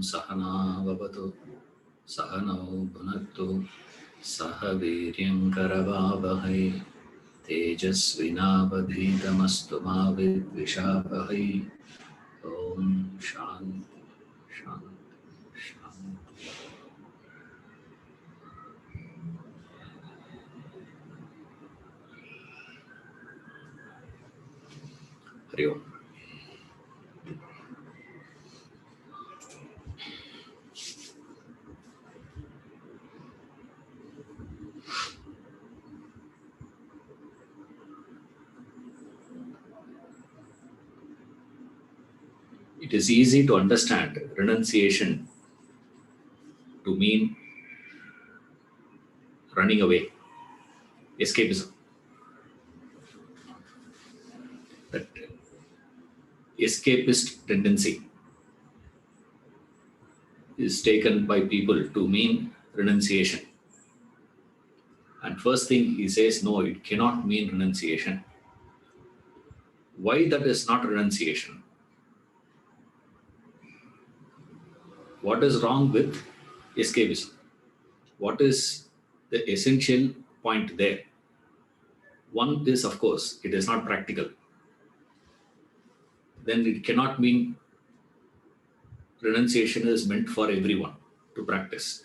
Sahana Vavatu Sahano Bhunaktu Saha Viryam Karavavahai Tejasvinavadhitamastu ma vidvishavahai. Om Shanti Shanti Shanti. Hari Om. It is easy to understand renunciation to mean running away, escapism. That escapist tendency is taken by people to mean renunciation. And first thing he says, no, it cannot mean renunciation. Why that is not renunciation? What is wrong with escapism? What is the essential point there? One is, of course, it is not practical. Then it cannot mean renunciation is meant for everyone to practice.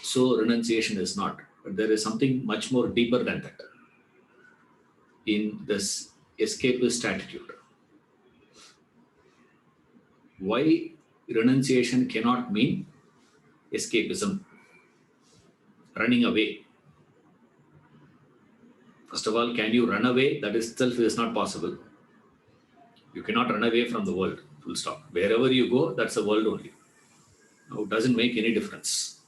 So renunciation is not. But there is something much more deeper than that in this escapist attitude. Why renunciation cannot mean escapism, running away? First of all, can you run away? That itself is not possible. You cannot run away from the world, full stop. Wherever you go, that's the world only. Now, it doesn't make any difference.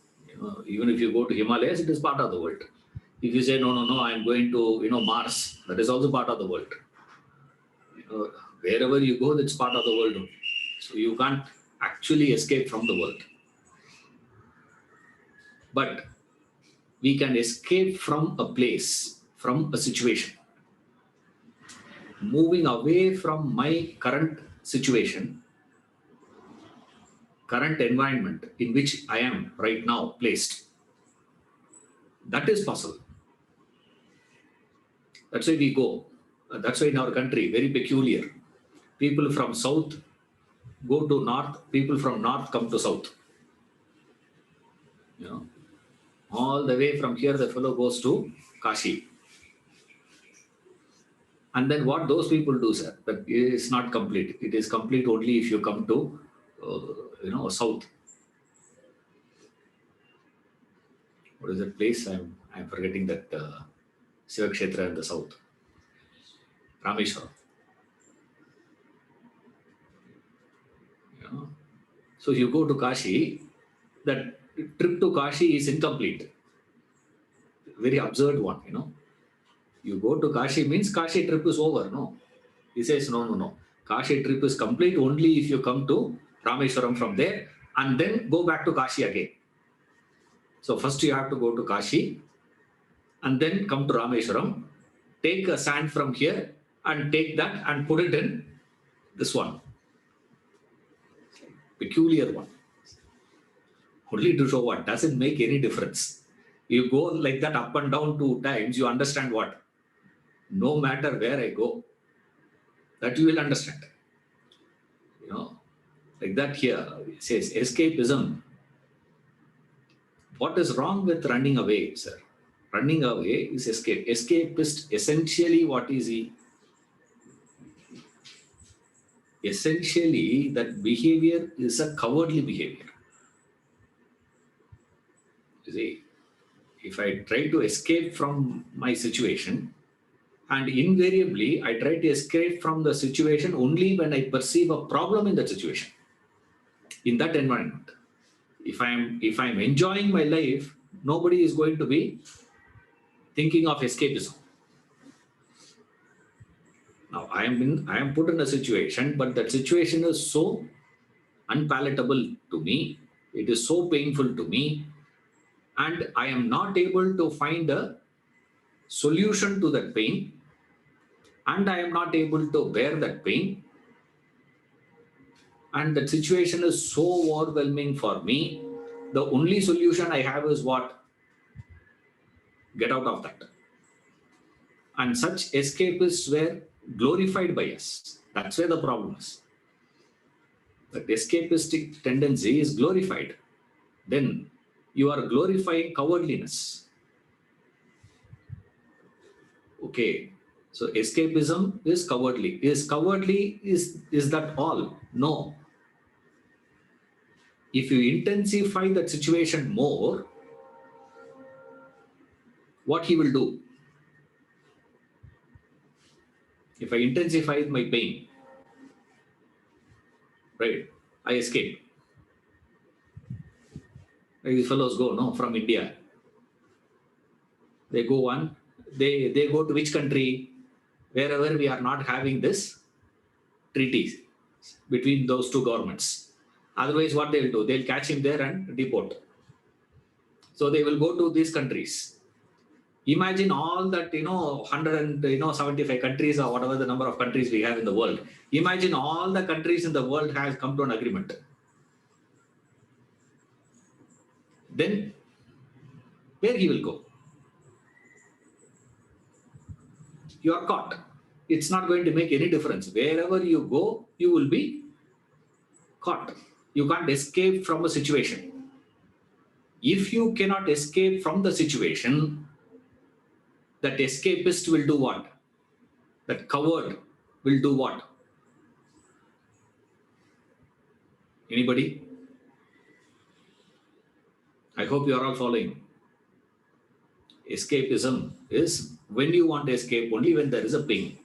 Even if you go to Himalayas, it is part of the world. If you say, no, I'm going to, Mars, that is also part of the world. Wherever you go, that's part of the world only. So you can't actually escape from the world. But we can escape from a place, from a situation. Moving away from my current situation, current environment in which I am right now placed. That is possible. That's why we go. That's why in our country, very peculiar. People from south go to north, people from north come to south. All the way from here, the fellow goes to Kashi. And then what those people do, sir, that is not complete. It is complete only if you come to, south. What is that place? I'm forgetting that Shiva Kshetra in the south. Rameshwaram. So you go to Kashi, that trip to Kashi is incomplete. Very absurd one, You go to Kashi means Kashi trip is over, no? He says, no. Kashi trip is complete only if you come to Rameshwaram from there and then go back to Kashi again. So first you have to go to Kashi and then come to Rameshwaram, take a sand from here and take that and put it in this one. Peculiar one. Only to show what? Doesn't make any difference. You go like that up and down 2 times, you understand what? No matter where I go, that you will understand. Like that here, it says escapism. What is wrong with running away, sir? Running away is escape. Escapist, essentially what is he? Essentially, that behavior is a cowardly behavior. You see, if I try to escape from my situation, and invariably I try to escape from the situation only when I perceive a problem in that situation, in that environment. If I'm enjoying my life, nobody is going to be thinking of escapism. Now I am put in a situation, but that situation is so unpalatable to me. It is so painful to me, and I am not able to find a solution to that pain, and I am not able to bear that pain. and that situation is so overwhelming for me, the only solution I have is what? Get out of that. And such escapists were glorified by us. That's where the problem is. That escapistic tendency is glorified. Then you are glorifying cowardliness. Okay. So escapism is cowardly. Is that all? No. If you intensify that situation more, what he will do? If I intensify my pain, right? I escape. These fellows go, no, from India. They go on, they go to which country? Wherever we are not having this treaties between those two governments. Otherwise, what they'll do? They'll catch him there and deport. So they will go to these countries. Imagine all that, 175 countries or whatever the number of countries we have in the world. Imagine all the countries in the world has come to an agreement. Then where he will go? You are caught. It's not going to make any difference. Wherever you go, you will be caught. You can't escape from a situation. If you cannot escape from the situation, that escapist will do what? That coward will do what? Anybody? I hope you are all following. Escapism is when you want to escape, only when there is a pain.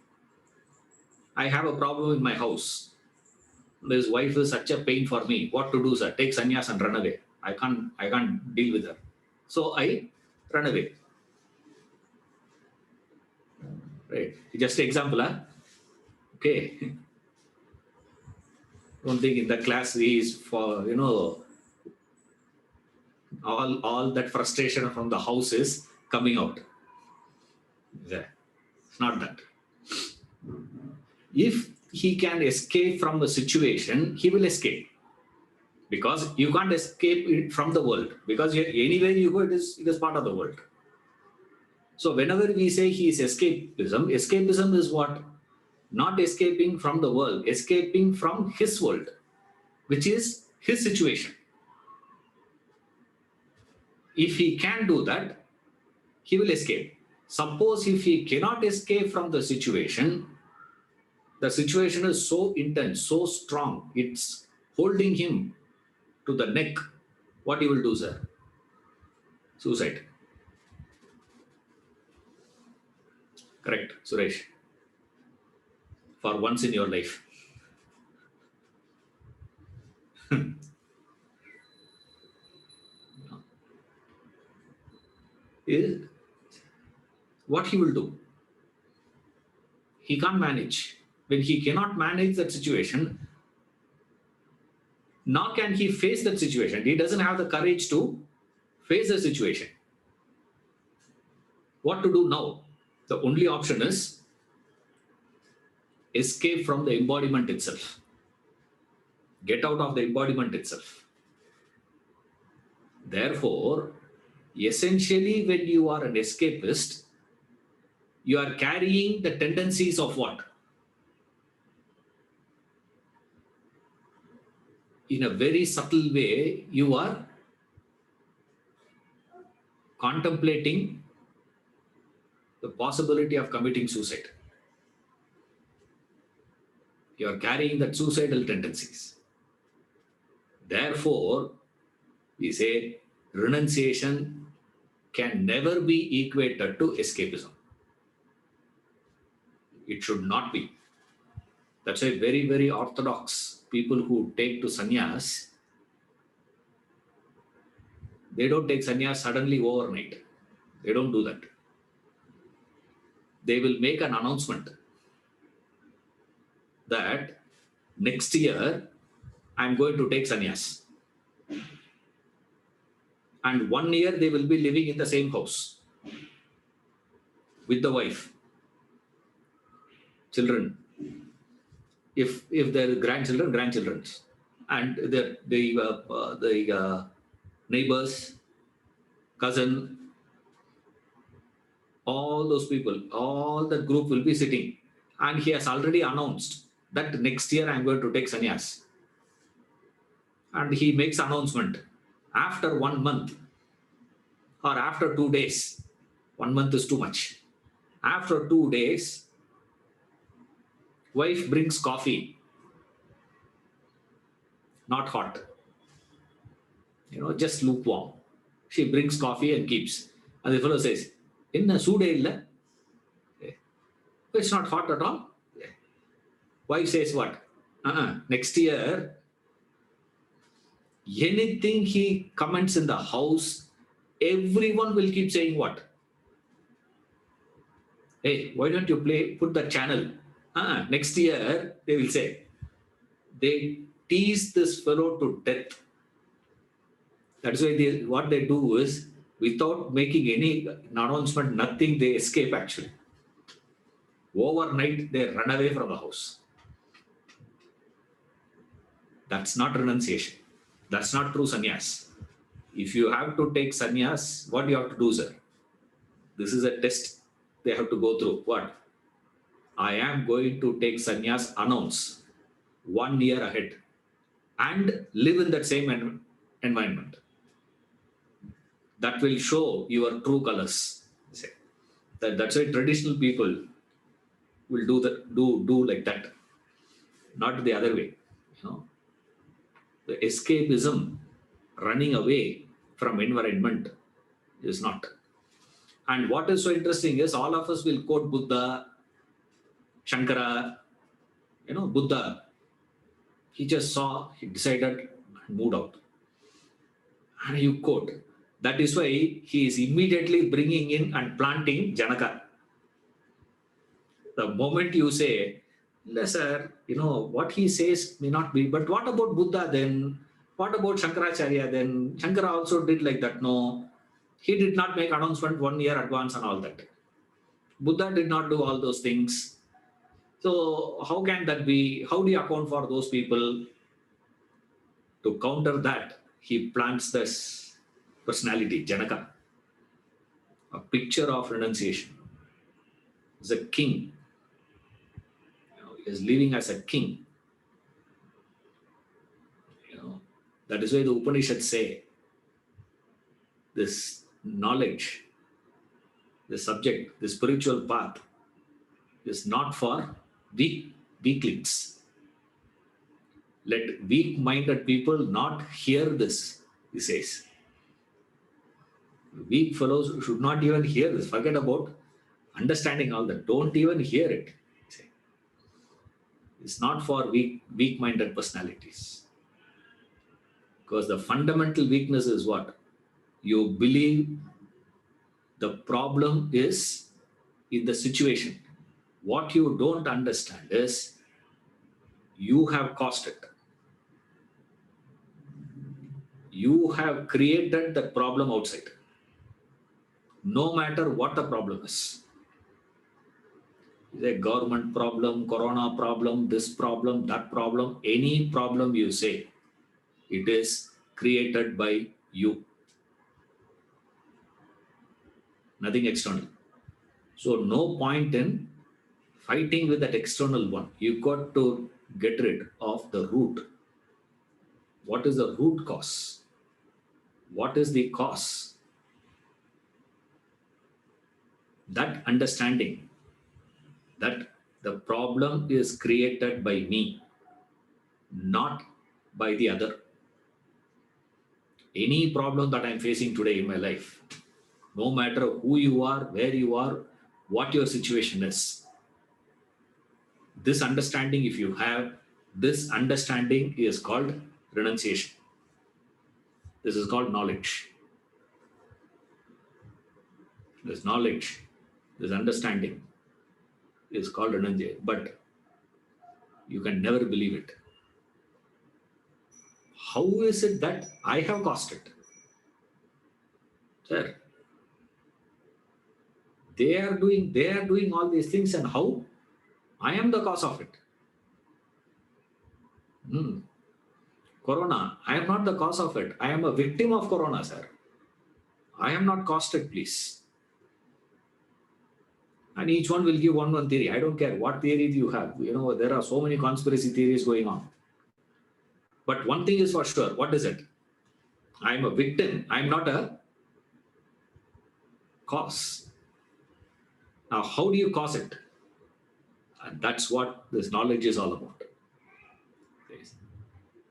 I have a problem in my house. His wife is such a pain for me. What to do, sir? Take sannyas and run away. I can't deal with her. So I run away. Right. Just an example, huh? Okay. Don't think in the class is for, all that frustration from the house is coming out. Yeah. It's not that. If he can escape from the situation, he will escape. Because you can't escape it from the world. Because anywhere you go, it is part of the world. So whenever we say he is escapism is what? Not escaping from the world, escaping from his world, which is his situation. If he can do that, he will escape. Suppose if he cannot escape from the situation is so intense, so strong, it's holding him to the neck. What he will do, sir? Suicide. Correct, Suresh. For once in your life. What he will do? He can't manage. When he cannot manage that situation, nor can he face that situation. He doesn't have the courage to face the situation. What to do now? The only option is escape from the embodiment itself. Get out of the embodiment itself. Therefore, essentially, when you are an escapist, you are carrying the tendencies of what? In a very subtle way, you are contemplating the possibility of committing suicide. You are carrying that suicidal tendencies. Therefore, we say renunciation can never be equated to escapism. It should not be. That's why very, very orthodox people who take to sannyas, they don't take sannyas suddenly overnight. They don't do that. They will make an announcement that next year I'm going to take sannyas. And 1 year they will be living in the same house with the wife, children. If there are grandchildren. and the neighbors, cousin, all those people, all that group will be sitting, and he has already announced that next year I'm going to take sannyas, and he makes announcement after 1 month or after 2 days. 1 month is too much. After 2 days, wife brings coffee, not hot, just lukewarm. She brings coffee and keeps. And the fellow says, in a sude illa, it's not hot at all. Wife says what? Next year, anything he comments in the house, everyone will keep saying what? Hey, why don't you put the channel? Next year, they will say. They tease this fellow to death. That's why what they do is, without making any announcement, nothing, they escape actually. Overnight, they run away from the house. That's not renunciation. That's not true sannyas. If you have to take sannyas, what do you have to do, sir? This is a test they have to go through. What? I am going to take sannyas, announce 1 year ahead, and live in that same environment. That will show your true colors. That's why traditional people will do like that, not the other way. The escapism, running away from environment, is not. And what is so interesting is all of us will quote Buddha, Shankara, Buddha. He just saw, he decided, and moved out. And you quote. That is why he is immediately bringing in and planting Janaka. The moment you say, sir, what he says may not be, but what about Buddha then? What about Shankaracharya then? Shankara also did like that. No, he did not make announcement 1 year advance and all that. Buddha did not do all those things. So how can that be? How do you account for those people? To counter that, he plants this personality, Janaka, a picture of renunciation. He's a king. He is living as a king. That is why the Upanishads say this knowledge, the subject, the spiritual path is not for weaklings. Let weak-minded people not hear this, he says. Weak fellows should not even hear this. Forget about understanding all that. Don't even hear it. It's not for weak-minded personalities. Because the fundamental weakness is what? You believe the problem is in the situation. What you don't understand is you have caused it. You have created the problem outside. No matter what the problem is. It's a government problem, corona problem, this problem, that problem, any problem you say, it is created by you. Nothing external. So no point in fighting with that external one. You got to get rid of the root. What is the root cause? What is the cause? That understanding that the problem is created by me, not by the other. Any problem that I'm facing today in my life, no matter who you are, where you are, what your situation is, this understanding, if you have, this understanding is called renunciation. This is called knowledge. This knowledge, this understanding is called renunciation. But you can never believe it. How is it that I have caused it? Sir, they are doing all these things, and how? I am the cause of it. Corona, I am not the cause of it. I am a victim of Corona, sir. I am not caused it, please. And each one will give one theory. I don't care what theory you have. There are so many conspiracy theories going on. But one thing is for sure. What is it? I am a victim. I am not a cause. Now, how do you cause it? And that's what this knowledge is all about.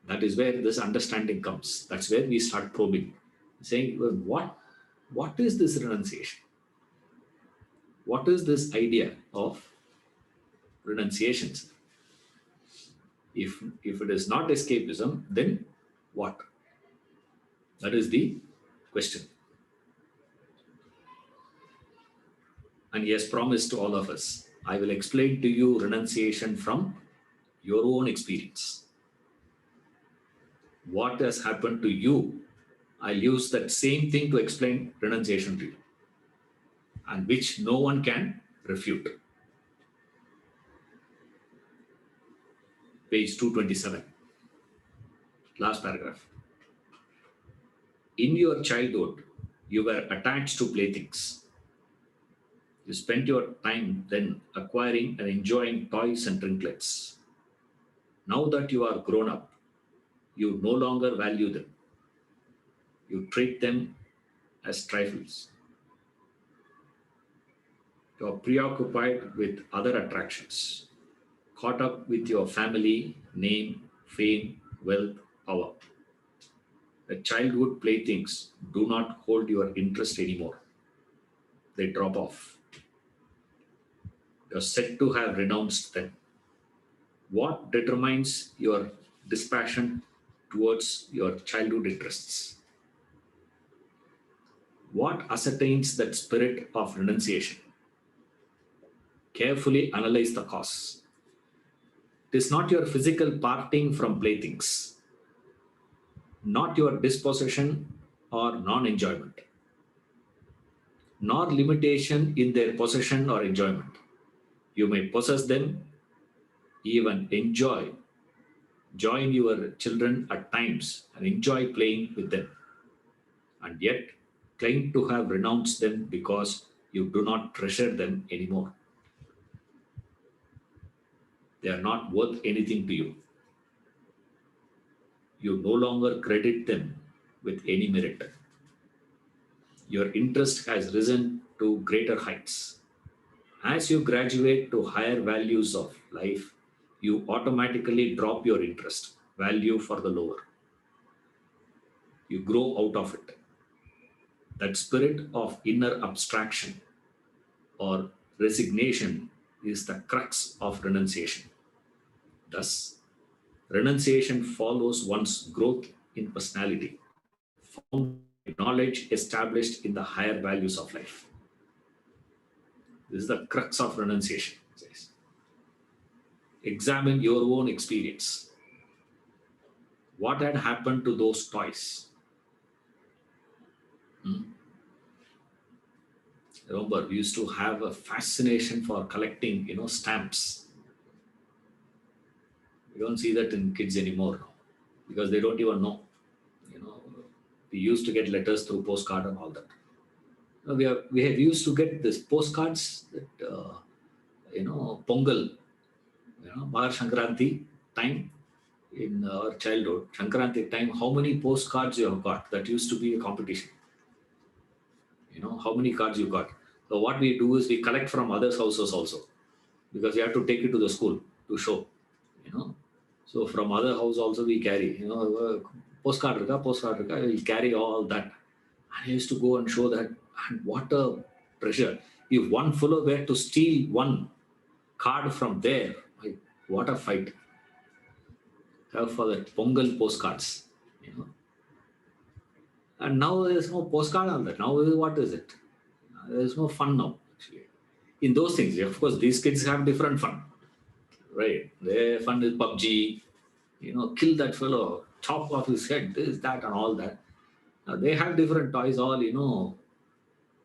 That is where this understanding comes. That's where we start probing, saying, well, what is this renunciation? What is this idea of renunciations? If it is not escapism, then what? That is the question. And he has promised to all of us, I will explain to you renunciation from your own experience. What has happened to you, I'll use that same thing to explain renunciation to you, and which no one can refute. Page 227, last paragraph. In your childhood, you were attached to playthings. You spent your time then acquiring and enjoying toys and trinkets. Now that you are grown up, you no longer value them. You treat them as trifles. You are preoccupied with other attractions, caught up with your family, name, fame, wealth, power. The childhood playthings do not hold your interest anymore. They drop off. You're said to have renounced them. What determines your dispassion towards your childhood interests? What ascertains that spirit of renunciation? Carefully analyze the cause. It is not your physical parting from playthings, not your dispossession or non-enjoyment, nor limitation in their possession or enjoyment. You may possess them, even join your children at times and enjoy playing with them, and yet claim to have renounced them because you do not treasure them anymore. They are not worth anything to you. You no longer credit them with any merit. Your interest has risen to greater heights. As you graduate to higher values of life, you automatically drop your interest value for the lower. You grow out of it. That spirit of inner abstraction or resignation is the crux of renunciation. Thus, renunciation follows one's growth in personality, found knowledge established in the higher values of life. This is the crux of renunciation. It says. Examine your own experience. What had happened to those toys? Remember, we used to have a fascination for collecting, stamps. We don't see that in kids anymore now, because they don't even know. We used to get letters through postcard and all that. We have used to get this postcards that Pongal, Mahar Sankranti time in our childhood. Sankranti time, how many postcards you have got? That used to be a competition. How many cards you got. So what we do is we collect from others' houses also, because we have to take it to the school to show. So from other house also we carry. Postcard rika, we'll carry all that. And I used to go and show that. And what a treasure. If one fellow were to steal one card from there, what a fight. Have for the Pongal postcards. And now there's no postcard on that. Now what is it? There's no fun now, actually. In those things, of course, these kids have different fun. Right? Their fun is PUBG, kill that fellow, chop off his head, this, that, and all that. Now they have different toys, all,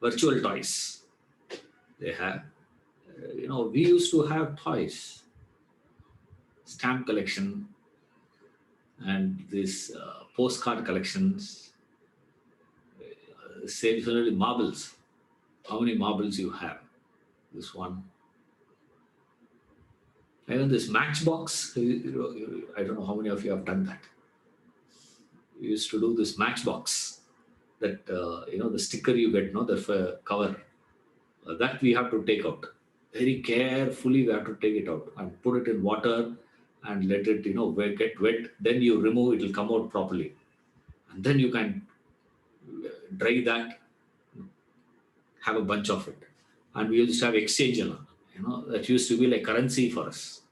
virtual toys. They have. We used to have toys, stamp collection, And this postcard collections, similarly marbles. How many marbles you have? This one. Even this matchbox, I don't know how many of you have done that. We used to do this matchbox, that the sticker you get, no, the cover, that we have to take out very carefully. We have to take it out and put it in water and let it get wet. Then you remove it, will come out properly, and then you can dry that, have a bunch of it. And we used to have exchange, that used to be like currency for us.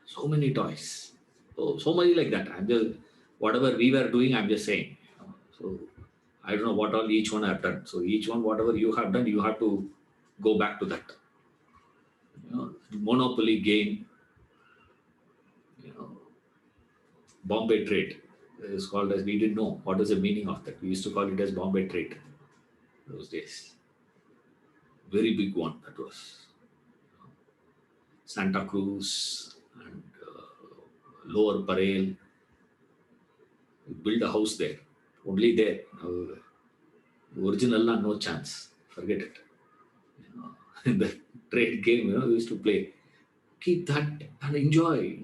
So many toys, so many like that. I'm just, whatever we were doing, I'm just saying. So I don't know what all each one have done. So each one, whatever you have done, you have to go back to that. Monopoly game, Bombay trade is called as, we didn't know what is the meaning of that. We used to call it as Bombay trade those days. Very big one that was. Santa Cruz and Lower Parel. Build a house there, only there. Original, no chance. Forget it. In the trade game, we used to play. Keep that and enjoy.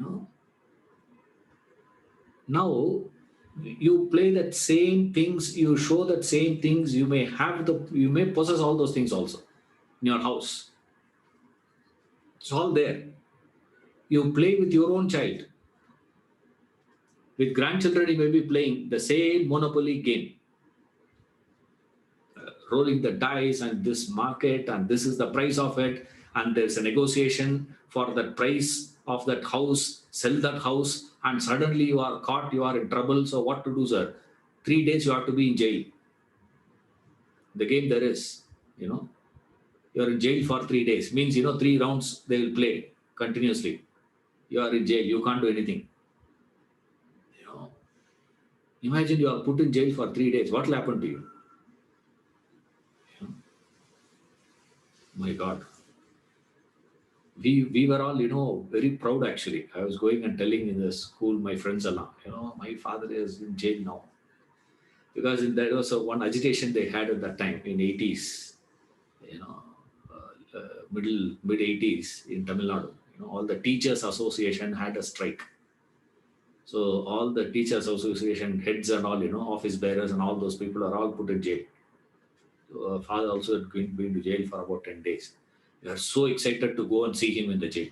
Now you play that same things, you show that same things, you may possess all those things also in your house. It's all there. You play with your own child. With grandchildren, you may be playing the same Monopoly game. Rolling the dice and this market and this is the price of it, and there's a negotiation for that price of that house, sell that house, and suddenly you are caught, you are in trouble. So what to do, sir? 3 days you have to be in jail. The game there is, you're in jail for 3 days. Means, 3 rounds they will play continuously. You are in jail, you can't do anything. Imagine you are put in jail for 3 days. What will happen to you? My God. We were all, very proud actually. I was going and telling in the school, my friends along, my father is in jail now. Because there was one agitation they had at that time in 80s, mid 80s in Tamil Nadu. All the teachers association had a strike. So all the teachers association heads and all, office bearers and all those people are all put in jail. So, father also had been to jail for about 10 days. We are so excited to go and see him in the jail.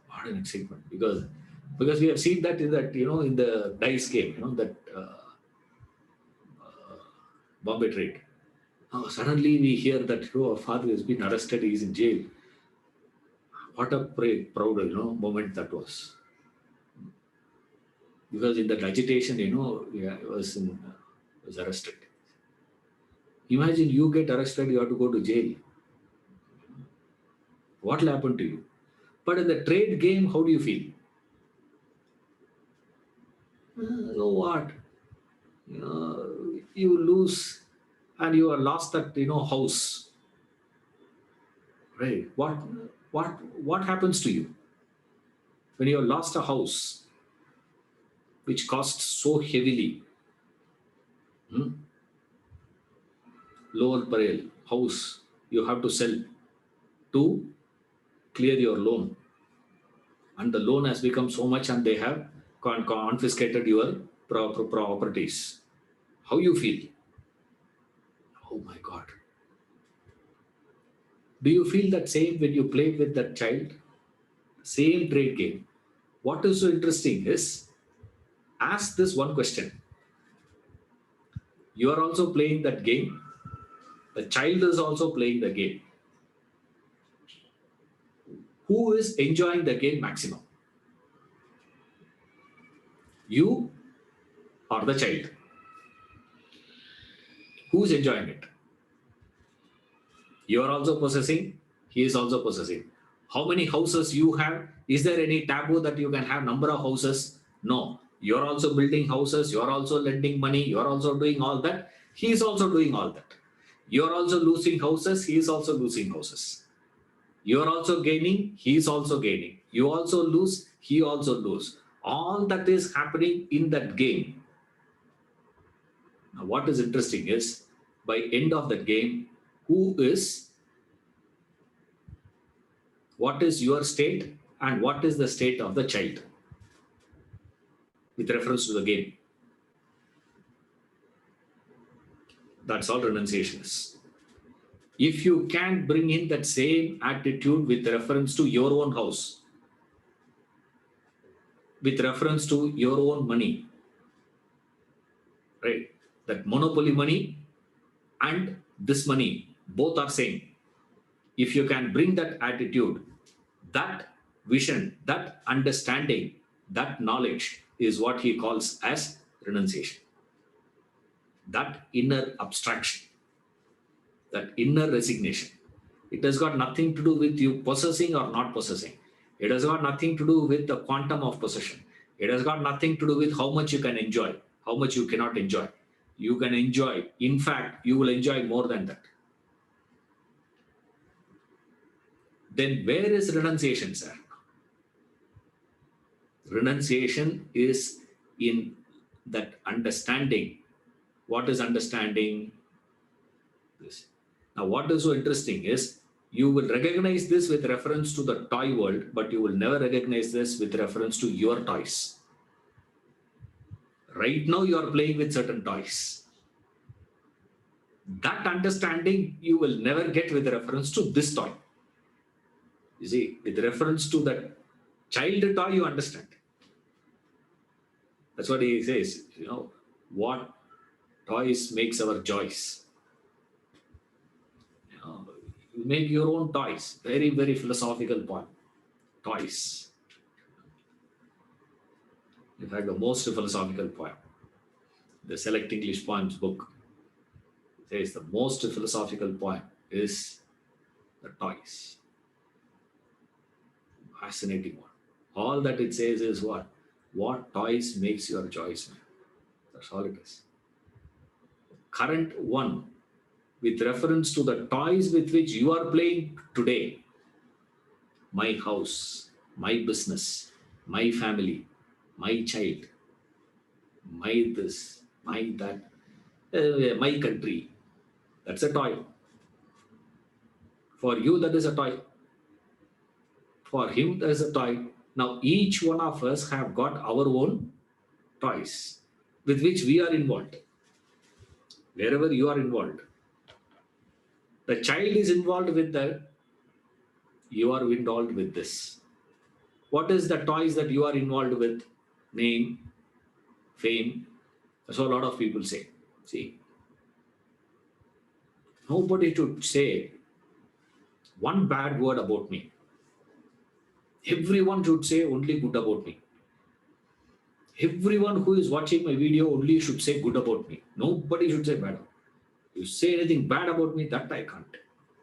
What an excitement! Because we have seen that in the dice game, that Bombay trade. Now suddenly we hear that our father has been arrested, he is in jail. What a proud moment that was. Because in that agitation, he was arrested. Imagine you get arrested, you have to go to jail. What will happen to you? But in the trade game, how do you feel? So what? You lose and you are lost that house. Right? What happens to you when you have lost a house which costs so heavily? Lower Parel house you have to sell to clear your loan, and the loan has become so much, and they have confiscated your properties. How you feel? Oh my God! Do you feel that same when you play with that child? Same trade game. What is so interesting is, ask this one question. You are also playing that game. The child is also playing the game. Who is enjoying the game maximum? You or the child? Who is enjoying it? You are also possessing, he is also possessing. How many houses you have? Is there any taboo that you can have number of houses? No. You are also building houses, you are also lending money, you are also doing all that. He is also doing all that. You are also losing houses, he is also losing houses. You are also gaining, he is also gaining. You also lose, he also lose. All that is happening in that game. Now, what is interesting is, by end of the game, what is your state and what is the state of the child with reference to the game. That's all renunciation is. If you can bring in that same attitude with reference to your own house, with reference to your own money, right? That monopoly money and this money, both are same. If you can bring that attitude, that vision, that understanding, that knowledge is what he calls as renunciation. That inner abstraction, that inner resignation. It has got nothing to do with you possessing or not possessing. It has got nothing to do with the quantum of possession. It has got nothing to do with how much you can enjoy, how much you cannot enjoy. You can enjoy. In fact, you will enjoy more than that. Then where is renunciation, sir? Renunciation is in that understanding. What is understanding? This. Now, what is so interesting is you will recognize this with reference to the toy world, but you will never recognize this with reference to your toys. Right now, you are playing with certain toys. That understanding you will never get with reference to this toy. You see, with reference to that child toy, you understand. That's what he says. What toys makes our joys. You make your own toys. Very, very philosophical point. Toys. In fact, the most philosophical poem, the Select English Poems book, says the most philosophical poem is the toys. Fascinating one. All that it says is what? What toys makes your joys, man. That's all it is. Current one, with reference to the toys with which you are playing today, my house, my business, my family, my child, my this, my that, my country. That's a toy. For you, that is a toy. For him, that is a toy. Now, each one of us have got our own toys with which we are involved. Wherever you are involved, the child is involved with that. You are involved with this. What is the toys that you are involved with? Name, fame. That's what a lot of people say. See, nobody should say one bad word about me. Everyone should say only good about me. Everyone who is watching my video only should say good about me. Nobody should say bad. You say anything bad about me, that I can't.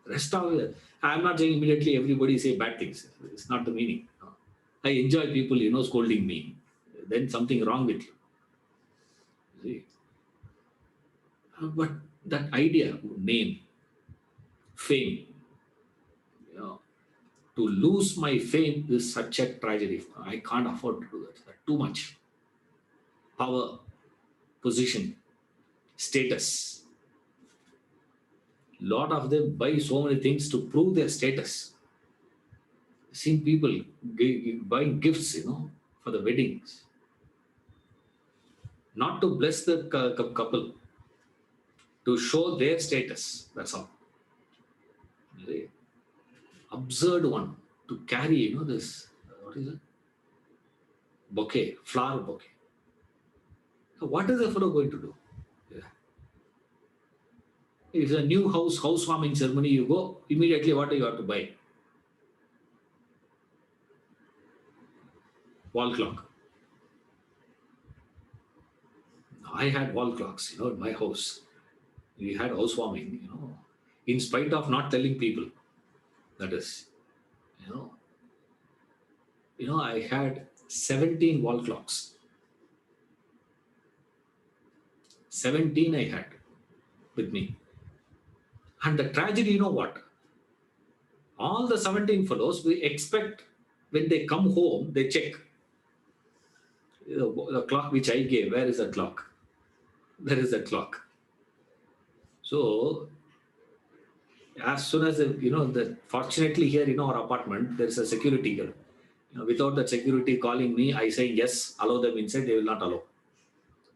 Rest of it, I'm not saying immediately everybody say bad things. It's not the meaning. I enjoy people, scolding me. Then something wrong with you. See? But that idea, name, fame, to lose my fame is such a tragedy. I can't afford to do that. That's too much. Power, position, status. Lot of them buy so many things to prove their status. I've seen people buying gifts, for the weddings. Not to bless the couple, to show their status. That's all. The absurd one to carry, this, what is it? Bouquet, flower bouquet. So what is the fellow going to do? Yeah. If it's a new housewarming ceremony, you go, immediately what do you have to buy? Wall clock. I had wall clocks, in my house. We had housewarming, in spite of not telling people. That is, I had 17 wall clocks. 17 I had with me. And the tragedy, what? All the 17 fellows, we expect when they come home, they check the clock which I gave. Where is the clock? There is a clock. So as soon as fortunately here in our apartment there is a security here. Without that security calling me, I say yes, allow them inside. They will not allow.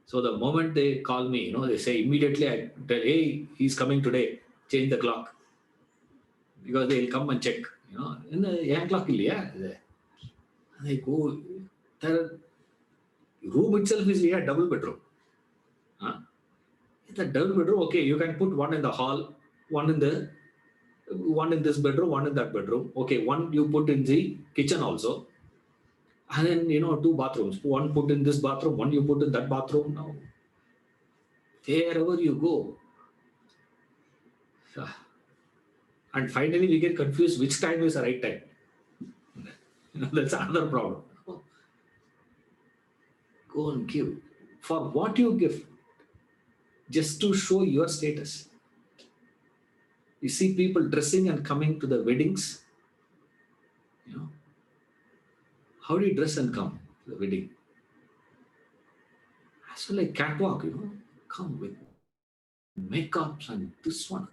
So the moment they call me, they say immediately, I tell, hey, he's coming today. Change the clock, because they will come and check. In the clock, yeah. And I go. The room itself is a double bedroom. Huh? The double bedroom, okay, you can put one in the hall, one in this bedroom, one in that bedroom. Okay, one you put in the kitchen also. And then, two bathrooms. One put in this bathroom, one you put in that bathroom. Now, wherever you go. And finally, we get confused which time is the right time. That's another problem. Go and give. For what you give? Just to show your status. You see people dressing and coming to the weddings. How do you dress and come to the wedding? As well like catwalk, come with makeups and this one.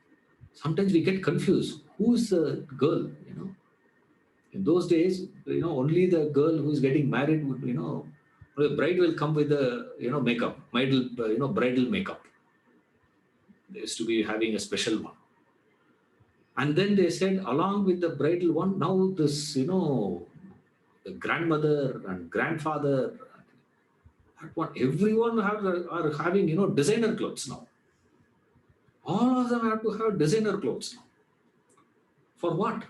Sometimes we get confused. Who's the girl? In those days, only the girl who's getting married would, the bride will come with the, makeup, bridal makeup. They used to be having a special one. And then they said, along with the bridal one, now this, the grandmother and grandfather, everyone are having, designer clothes now. All of them have to have designer clothes now. For what?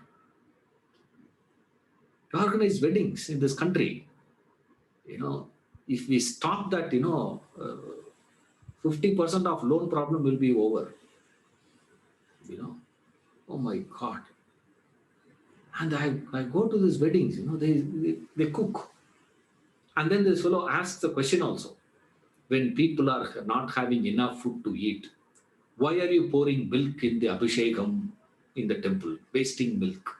To organize weddings in this country. If we stop that, 50% of loan problem will be over. Oh my God. And I go to these weddings, they cook. And then this fellow asks the question also. When people are not having enough food to eat, why are you pouring milk in the Abhishekam in the temple, wasting milk?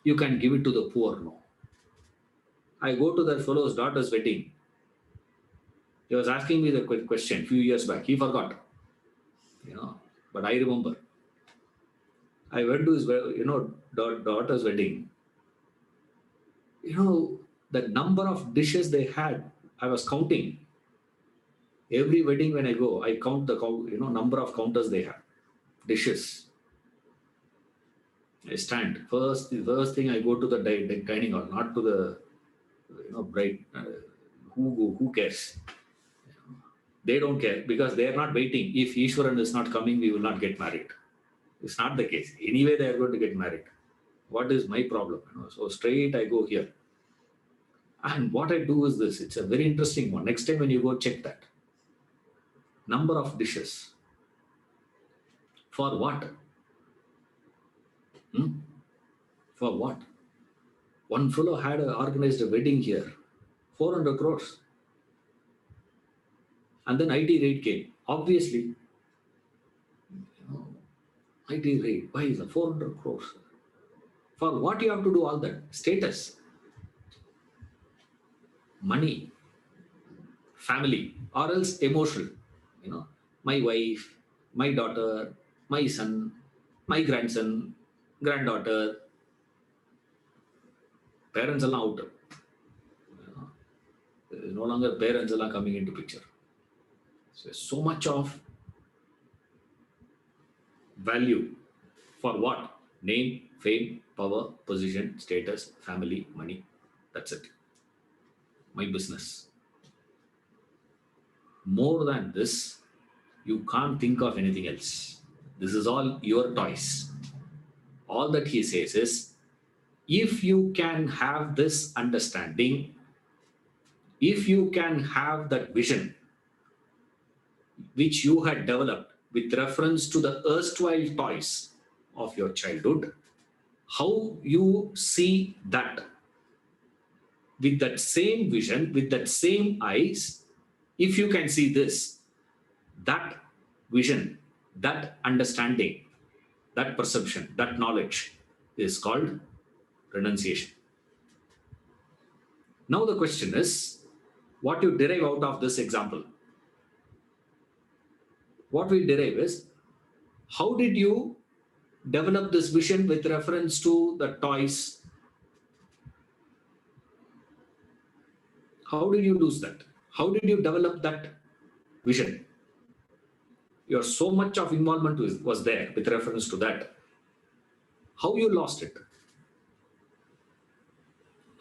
You can give it to the poor, no? I go to that fellow's daughter's wedding. He was asking me the question a few years back. He forgot, but I remember. I went to his, daughter's wedding. The number of dishes they had, I was counting. Every wedding when I go, I count the number of counters they have, dishes. I stand the first thing I go to the dining hall, not to the bride. Who cares? They don't care because they are not waiting. If Ishwaran is not coming, we will not get married. It's not the case. Anyway, they are going to get married. What is my problem? So straight I go here. And what I do is this. It's a very interesting one. Next time when you go, check that. Number of dishes. For what? For what? One fellow had organized a wedding here. 400 crores. And then IT raid came. Obviously, IT raid. Why is it 400 crores? For what you have to do all that? Status. Money. Family. Or else emotional. My wife, my daughter, my son, my grandson, granddaughter. Parents are out. No longer parents are coming into picture. So much of value for what? Name, fame, power, position, status, family, money. That's it. My business. More than this, you can't think of anything else. This is all your toys. All that he says is, if you can have this understanding, if you can have that vision which you had developed with reference to the erstwhile toys of your childhood, how you see that with that same vision, with that same eyes, if you can see this, that vision, that understanding, that perception, that knowledge is called renunciation. Now the question is, what you derive out of this example? What we derive is, how did you develop this vision with reference to the toys? How did you lose that? How did you develop that vision? Your so much of involvement was there with reference to that. How you lost it?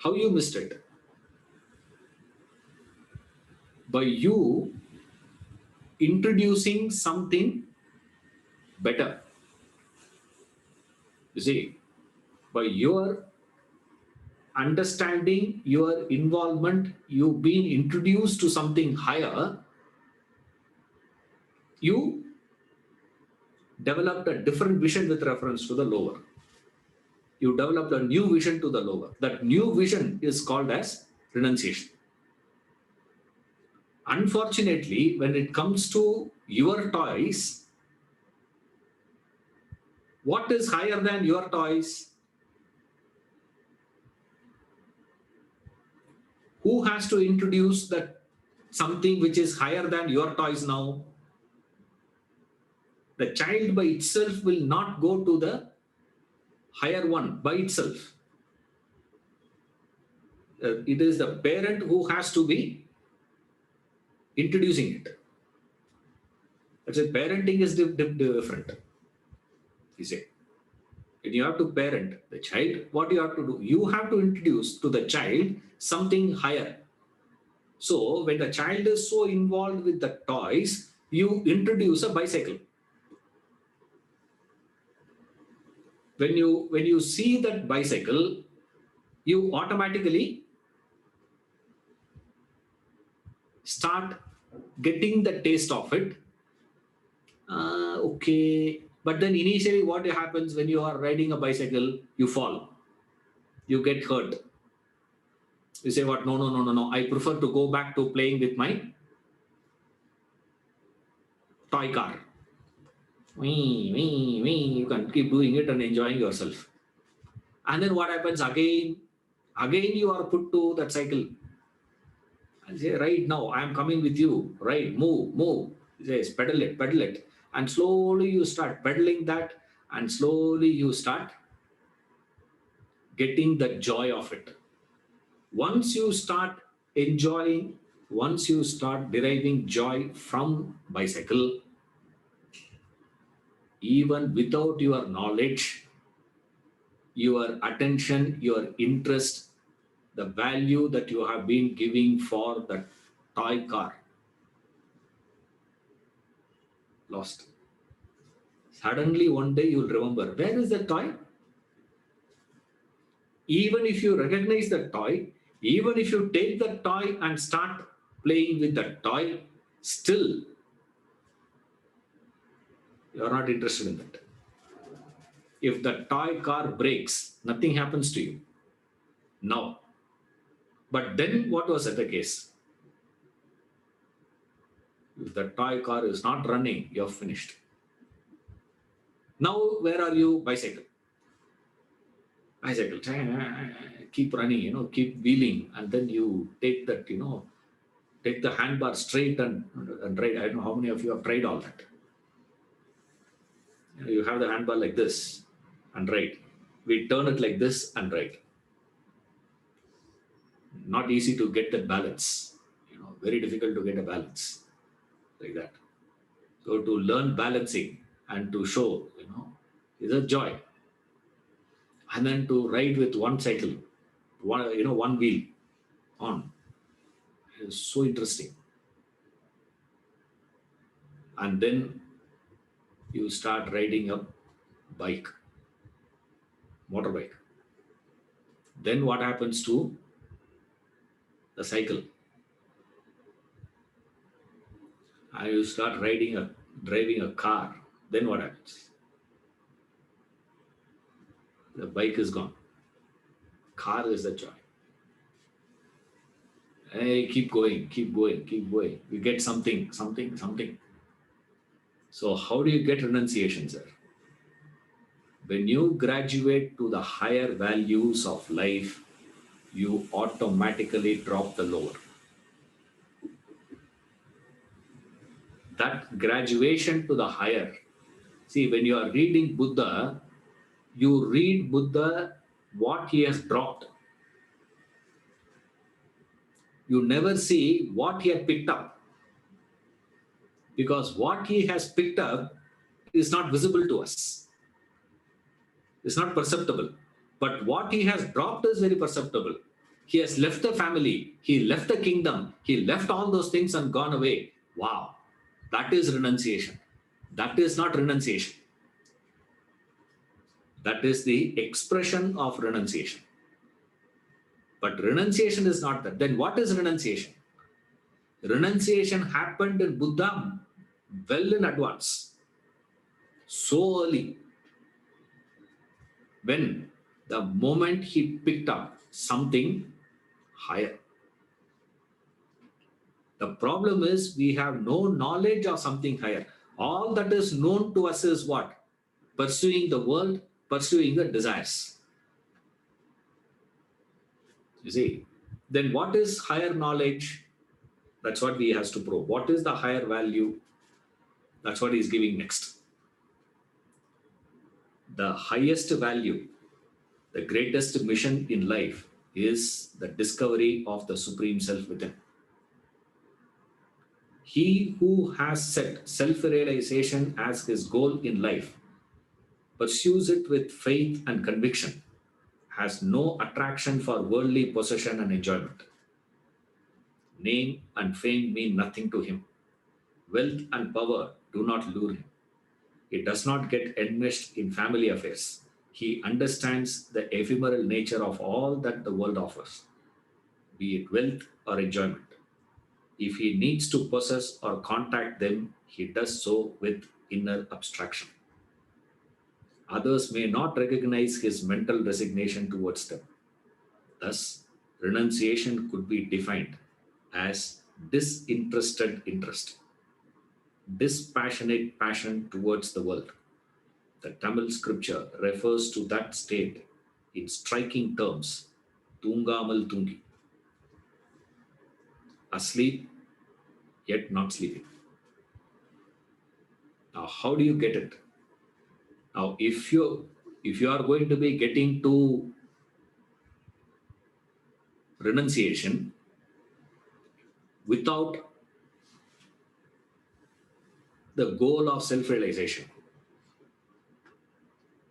How you missed it? By you introducing something better. You see, by your understanding, your involvement, you being introduced to something higher, you developed a different vision with reference to the lower. You developed a new vision to the lower. That new vision is called as renunciation. Unfortunately, when it comes to your toys, what is higher than your toys? Who has to introduce that something which is higher than your toys now? The child by itself will not go to the higher one by itself. It is the parent who has to be introducing it. That's why parenting is different. You say, when you have to parent the child, what you have to do? You have to introduce to the child something higher. So when the child is so involved with the toys, you introduce a bicycle. When you see that bicycle, you automatically start getting the taste of it. Okay, but then initially what happens when you are riding a bicycle? You fall, you get hurt. You say, what? No, I prefer to go back to playing with my toy car. You can keep doing it and enjoying yourself. And then what happens again? Again you are put to that cycle. And say, right now, I am coming with you. Right, move. He says, pedal it. And slowly you start pedaling that, and slowly you start getting the joy of it. Once you start enjoying, once you start deriving joy from bicycle, even without your knowledge, your attention, your interest, the value that you have been giving for the toy car, lost. Suddenly one day you'll remember, where is the toy? Even if you recognize the toy, even if you take the toy and start playing with the toy, still you are not interested in that. If the toy car breaks, nothing happens to you now. But then what was the case? If the toy car is not running, you're finished. Now, where are you? Bicycle. Keep running, keep wheeling, and then you take that, take the handbar straight and ride. I don't know how many of you have tried all that. You have the handbar like this and ride. We turn it like this and ride. Not easy to get that balance. Very difficult to get a balance like that. So to learn balancing and to show, is a joy. And then to ride with one cycle, one wheel on, is so interesting. And then you start riding a bike, motorbike. Then what happens to the cycle? And you start driving a car. Then what happens? The bike is gone. Car is the joy. Hey, keep going. We get something. So how do you get renunciation, sir? When you graduate to the higher values of life, you automatically drop the lower. That graduation to the higher. See, when you are reading Buddha, you read Buddha what he has dropped. You never see what he had picked up, because what he has picked up is not visible to us. It's not perceptible. But what he has dropped is very perceptible. He has left the family, he left the kingdom, he left all those things and gone away. Wow, that is renunciation. That is not renunciation. That is the expression of renunciation. But renunciation is not that. Then what is renunciation? Renunciation happened in Buddha well in advance, so early. When the moment he picked up something higher. The problem is we have no knowledge of something higher. All that is known to us is what? Pursuing the world, pursuing the desires. You see, then what is higher knowledge? That's what he has to prove. What is the higher value? That's what he's giving next. The highest value, the greatest mission in life is the discovery of the Supreme Self within. He who has set self-realization as his goal in life pursues it with faith and conviction, has no attraction for worldly possession and enjoyment. Name and fame mean nothing to him. Wealth and power do not lure him. He does not get enmeshed in family affairs. He understands the ephemeral nature of all that the world offers, be it wealth or enjoyment. If he needs to possess or contact them, he does so with inner abstraction. Others may not recognize his mental resignation towards them. Thus, renunciation could be defined as disinterested interest, dispassionate passion towards the world. The Tamil scripture refers to that state in striking terms: Tungamal Tungi, asleep yet not sleeping. Now, how do you get it? Now, if you are going to be getting to renunciation without the goal of self-realization,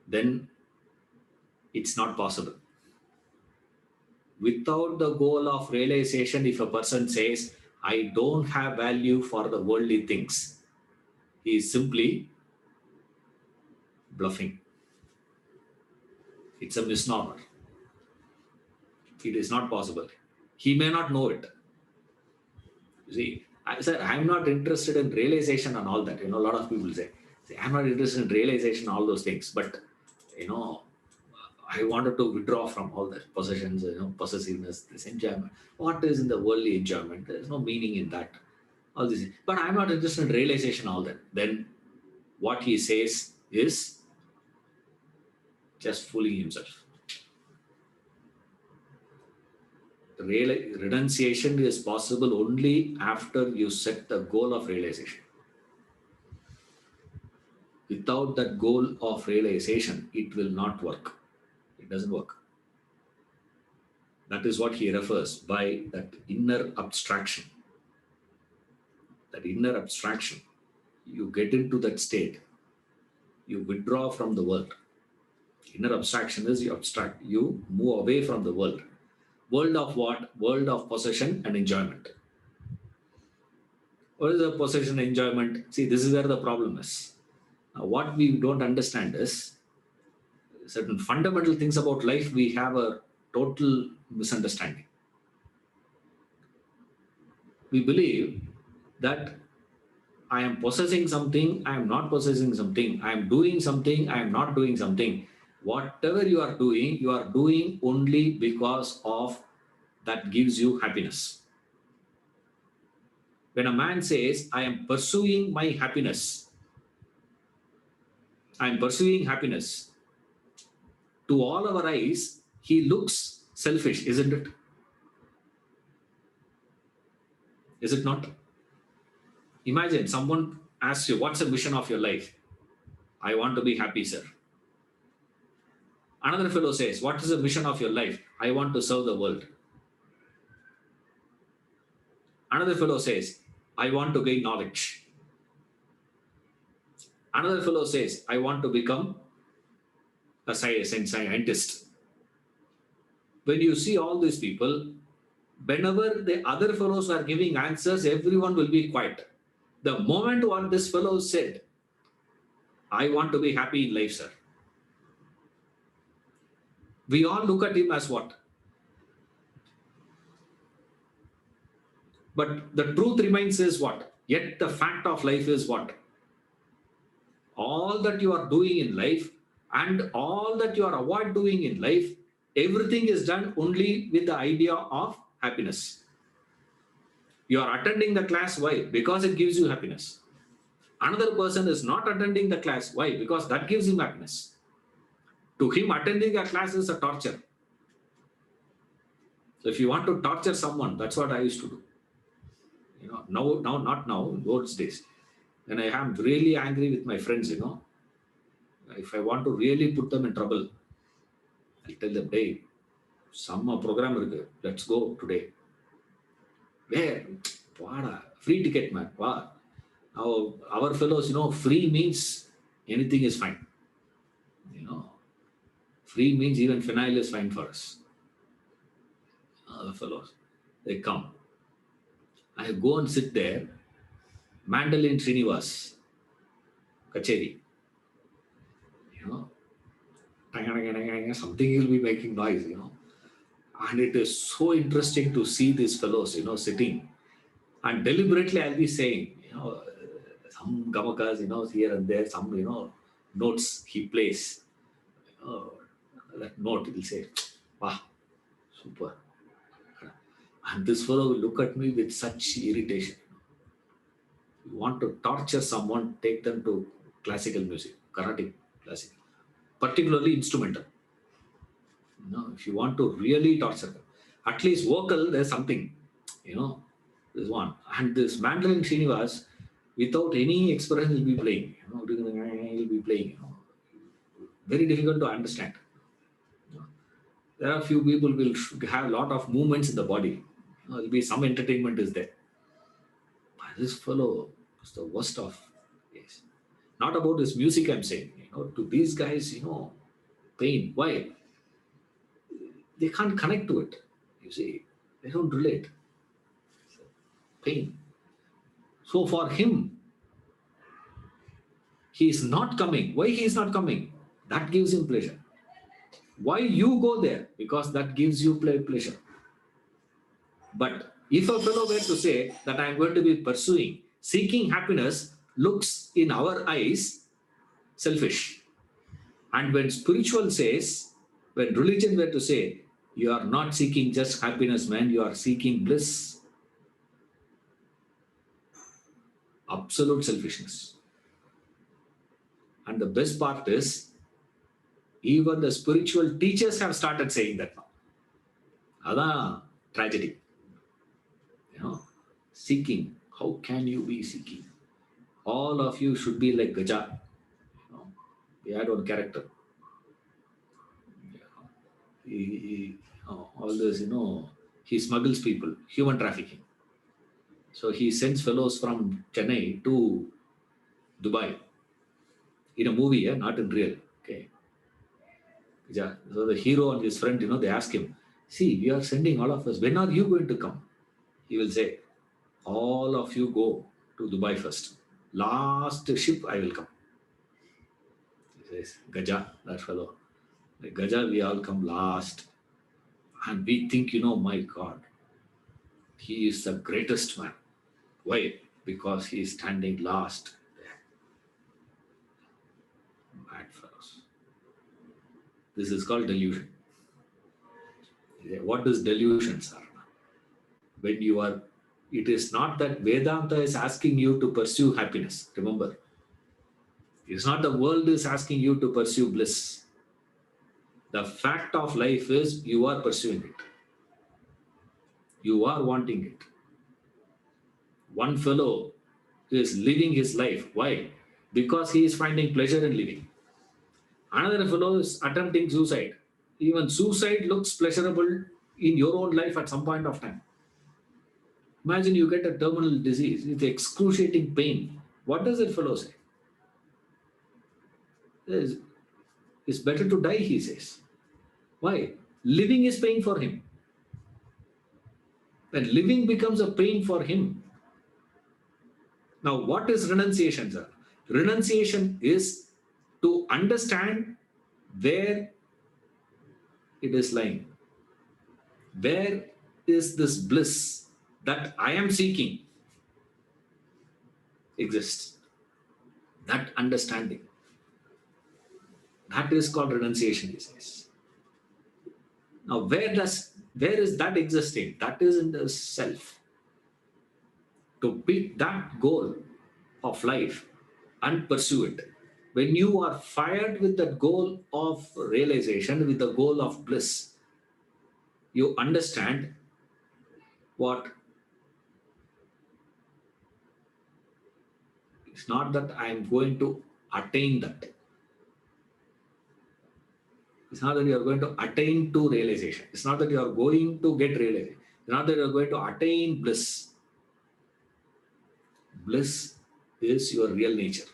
then it's not possible. Without the goal of realization, if a person says, I don't have value for the worldly things, he is simply bluffing. It's a misnomer. It is not possible. He may not know it. You see, sir, I'm not interested in realization and all that. A lot of people say, I'm not interested in realization, all those things. But, I wanted to withdraw from all that possessions, possessiveness, this enjoyment. What is in the worldly enjoyment? There's no meaning in that. All this. But I'm not interested in realization, all that. Then what he says is just fooling himself. Renunciation is possible only after you set the goal of realization. Without that goal of realization, it will not work. It doesn't work. That is what he refers by that inner abstraction. That inner abstraction. You get into that state. You withdraw from the world. Inner abstraction is you abstract. You move away from the world. World of what? World of possession and enjoyment. What is the possession and enjoyment? See, this is where the problem is. Now, what we don't understand is certain fundamental things about life, we have a total misunderstanding. We believe that I am possessing something, I am not possessing something, I am doing something, I am not doing something. Whatever you are doing only because of that gives you happiness. When a man says, I am pursuing my happiness, I am pursuing happiness, To all our eyes, he looks selfish, isn't it? Is it not? Imagine someone asks you, what's the mission of your life? I want to be happy, sir. Another fellow says, what is the mission of your life? I want to serve the world. Another fellow says, I want to gain knowledge. Another fellow says, I want to become a scientist. When you see all these people, whenever the other fellows are giving answers, everyone will be quiet. The moment what this fellow said, I want to be happy in life, sir, we all look at him as what? But the truth remains is what? Yet the fact of life is what? All that you are doing in life and all that you are avoid doing in life, everything is done only with the idea of happiness. You are attending the class, why? Because it gives you happiness. Another person is not attending the class, why? Because that gives him happiness. To him, attending a class is a torture. So if you want to torture someone, that's what I used to do. Not now, those days. When I am really angry with my friends, if I want to really put them in trouble, I'll tell them, hey, some program irukku, let's go today. Where? Vada, free ticket, man. Wow. Now, our fellows, free means anything is fine. Free means even phenyl is fine for us. The fellows, they come. I go and sit there, mandolin Srinivas, Kacheri. Something will be making noise, And it is so interesting to see these fellows, sitting. And deliberately I'll be saying, some gamakas, here and there, some, notes he plays. That note, he'll say, wow, super. And this fellow will look at me with such irritation. You want to torture someone, take them to classical music, Carnatic classical, particularly instrumental. If you want to really torture them, at least vocal, there's something, this one. And this mandolin Srinivas, without any expression, will be playing, he'll be playing, very difficult to understand. There are few people will have a lot of movements in the body. There will be some entertainment is there. But this fellow is the worst of yes. Not about his music, I'm saying. To these guys, pain. Why? They can't connect to it. You see, they don't relate. Pain. So for him, he is not coming. Why he is not coming? That gives him pleasure. Why you go there? Because that gives you pleasure. But if a fellow were to say that I am going to be pursuing, seeking happiness, looks in our eyes selfish. And when spiritual says, when religion were to say, you are not seeking just happiness, man, you are seeking bliss. Absolute selfishness. And the best part is, even the spiritual teachers have started saying that now. That's tragedy. Seeking. How can you be seeking? All of you should be like Gaja. He had one character. All this, he smuggles people, human trafficking. So he sends fellows from Chennai to Dubai. In a movie, not in real. Okay. Yeah. So the hero and his friend, they ask him, see, we are sending all of us. When are you going to come? He will say, all of you go to Dubai first. Last ship, I will come. He says, Gaja, that fellow. Like Gaja, we all come last. And we think, my God, he is the greatest man. Why? Because he is standing last there. Bad fellows. This is called delusion. What is delusion, sir? When you are, it is not that Vedanta is asking you to pursue happiness. Remember, it's not the world is asking you to pursue bliss. The fact of life is you are pursuing it. You are wanting it. One fellow is living his life. Why? Because he is finding pleasure in living. Another fellow is attempting suicide. Even suicide looks pleasurable in your own life at some point of time. Imagine you get a terminal disease with excruciating pain. What does that fellow say? It's it's better to die, he says. Why? Living is pain for him. When living becomes a pain for him. Now, what is renunciation, sir? Renunciation is to understand where it is lying. Where is this bliss that I am seeking exists? That understanding. That is called renunciation, he says. Now, where is that existing? That is in the self. To pick that goal of life and pursue it. When you are fired with that goal of realization, with the goal of bliss, you understand what it's not that I am going to attain that. It's not that you are going to attain to realization. It's not that you are going to get realization. It's not that you are going to attain bliss. Bliss is your real nature.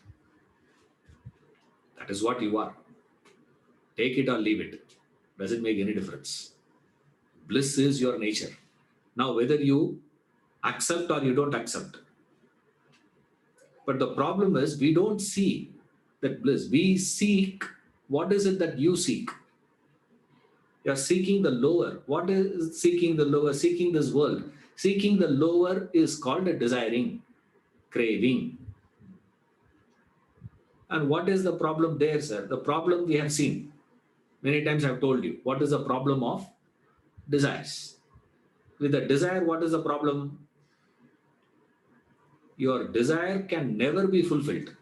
That is what you are. Take it or leave it. Doesn't make any difference. Bliss is your nature. Now, whether you accept or you don't accept. But the problem is we don't see that bliss. We seek what is it that you seek? You're seeking the lower. What is seeking the lower? Seeking this world. Seeking the lower is called a desiring, craving. And what is the problem there, sir? The problem we have seen. Many times I've told you. What is the problem of desires? With the desire, what is the problem? Your desire can never be fulfilled.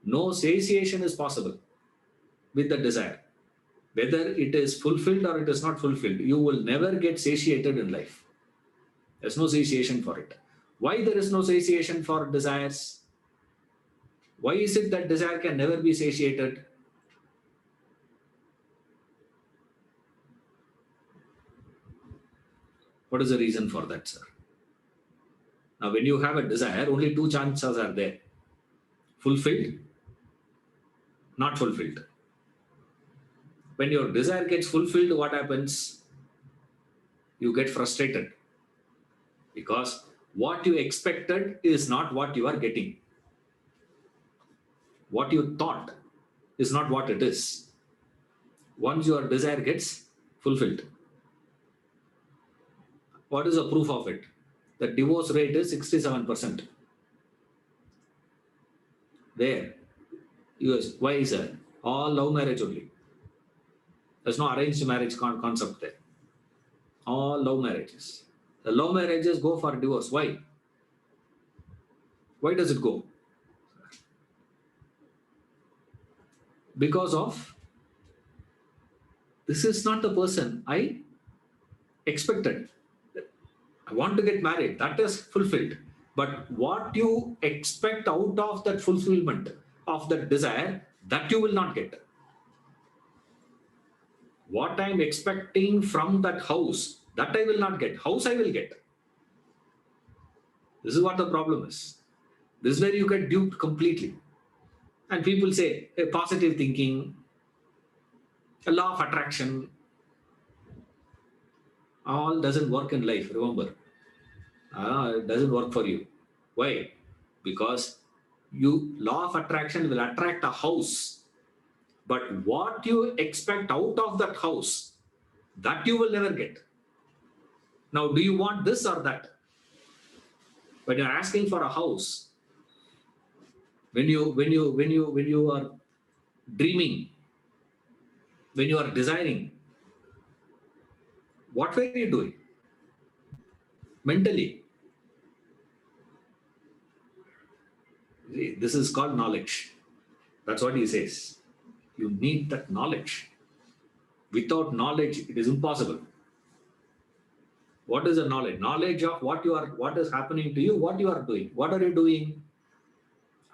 No satiation is possible with the desire. Whether it is fulfilled or it is not fulfilled, you will never get satiated in life. There's no satiation for it. Why there is no satiation for desires? Why is it that desire can never be satiated? What is the reason for that, sir? Now, when you have a desire, only two chances are there: fulfilled, not fulfilled. When your desire gets fulfilled, what happens? You get frustrated because what you expected is not what you are getting. What you thought is not what it is. Once your desire gets fulfilled, what is the proof of it? The divorce rate is 67%. There. US. Why is that? All love marriage only. There's no arranged marriage concept there. All love marriages. The love marriages go for divorce. Why? Why does it go? Because of this is not the person I expected. I want to get married. That is fulfilled. But what you expect out of that fulfillment of that desire, that you will not get. What I'm expecting from that house, that I will not get. House I will get. This is what the problem is. This is where you get duped completely. And people say, hey, positive thinking, a law of attraction, all doesn't work in life, remember. It doesn't work for you. Why? Because you law of attraction will attract a house. But what you expect out of that house, that you will never get. Now, do you want this or that? When you're asking for a house, when you are dreaming, when you are desiring, what were you doing? Mentally. See, this is called knowledge. That's what he says. You need that knowledge. Without knowledge, it is impossible. What is the knowledge? Knowledge of what is happening to you, what you are doing. What are you doing?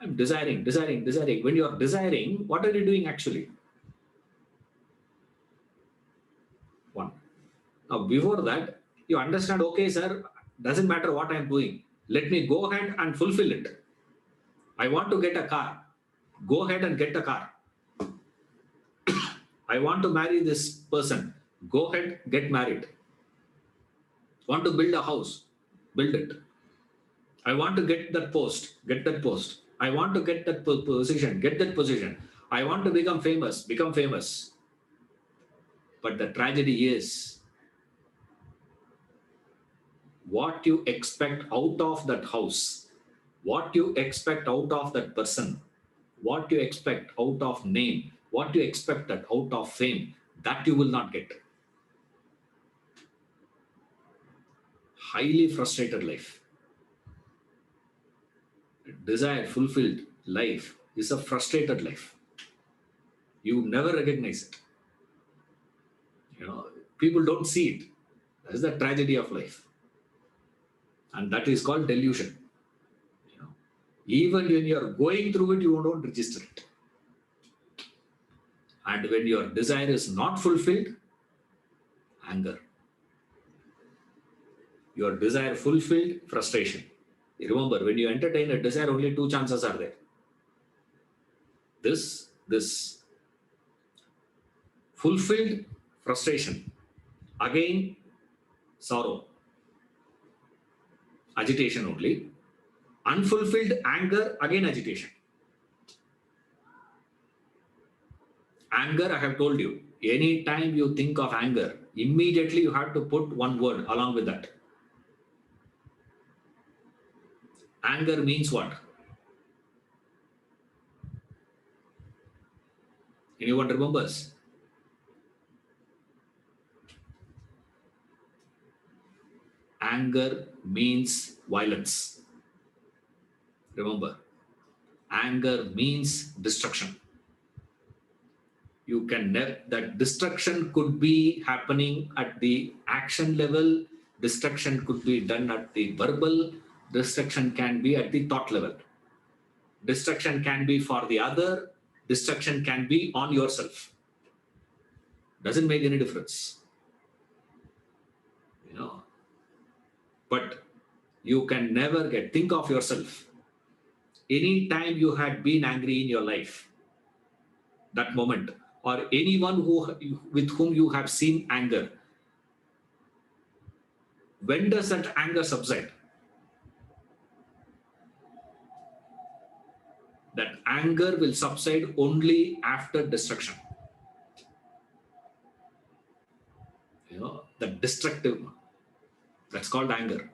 I'm desiring, desiring, desiring. When you are desiring, what are you doing actually? One. Now, before that, you understand, okay, sir, doesn't matter what I'm doing. Let me go ahead and fulfill it. I want to get a car. Go ahead and get a car. I want to marry this person. Go ahead, get married. Want to build a house. Build it. I want to get that post. Get that post. I want to get that position. Get that position. I want to become famous. Become famous. But the tragedy is, what you expect out of that house, what you expect out of that person, what you expect out of name, what you expect out of fame, that you will not get. Highly frustrated life. Desire fulfilled life is a frustrated life. You never recognize it. People don't see it. That's the tragedy of life. And that is called delusion. Even when you are going through it, you don't register it. And when your desire is not fulfilled, anger. Your desire fulfilled, frustration. Remember, when you entertain a desire, only two chances are there. This fulfilled, frustration. Again, sorrow. Agitation only. Unfulfilled, anger, again agitation. Anger, I have told you, anytime you think of anger, immediately you have to put one word along with that. Anger means what? Anyone remembers? Anger means violence. Remember, anger means destruction. You can never, that destruction could be happening at the action level, destruction could be done at the verbal, destruction can be at the thought level. Destruction can be for the other, destruction can be on yourself. Doesn't make any difference. But you can never think of yourself. Any time you had been angry in your life, that moment, or anyone with whom you have seen anger, when does that anger subside? That anger will subside only after destruction. The destructive, that's called anger.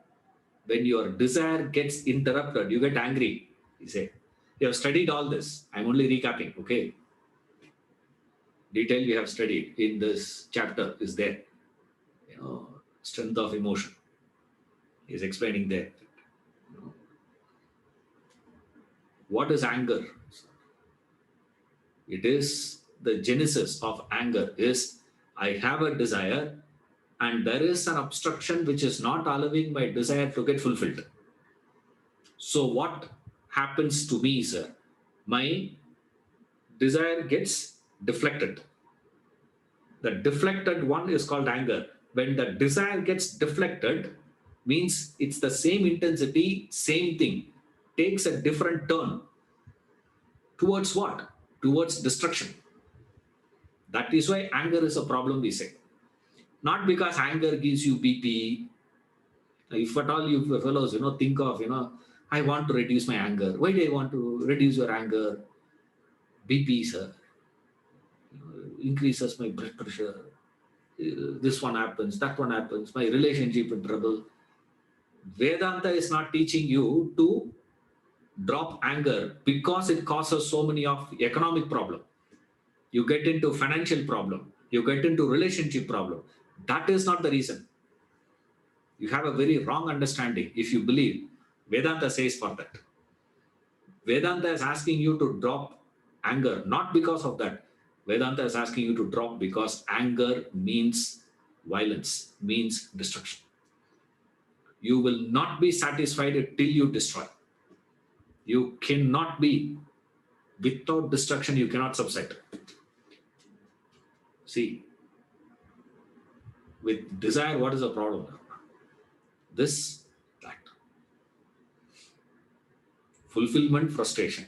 When your desire gets interrupted, you get angry. You say, you have studied all this. I'm only recapping, okay? Detail you have studied in this chapter is there. Strength of emotion. He's explaining there. What is anger? It is the genesis of anger is I have a desire and there is an obstruction which is not allowing my desire to get fulfilled. So what happens to me, sir? My desire gets deflected. The deflected one is called anger. When the desire gets deflected, means it's the same intensity, same thing, takes a different turn. Towards what? Towards destruction. That is why anger is a problem, we say. Not because anger gives you BP. If at all you fellows, think of, I want to reduce my anger. Why do I want to reduce your anger? BP, sir. Increases my blood pressure. This one happens, that one happens, my relationship in trouble. Vedanta is not teaching you to drop anger because it causes so many of economic problem. You get into financial problem. You get into relationship problem. That is not the reason. You have a very wrong understanding if you believe Vedanta says for that. Vedanta is asking you to drop anger, not because of that. Vedanta is asking you to drop because anger means violence, means destruction. You will not be satisfied till you destroy. You cannot be, without destruction, you cannot subside. See, with desire, what is the problem? This, that. Fulfillment, frustration.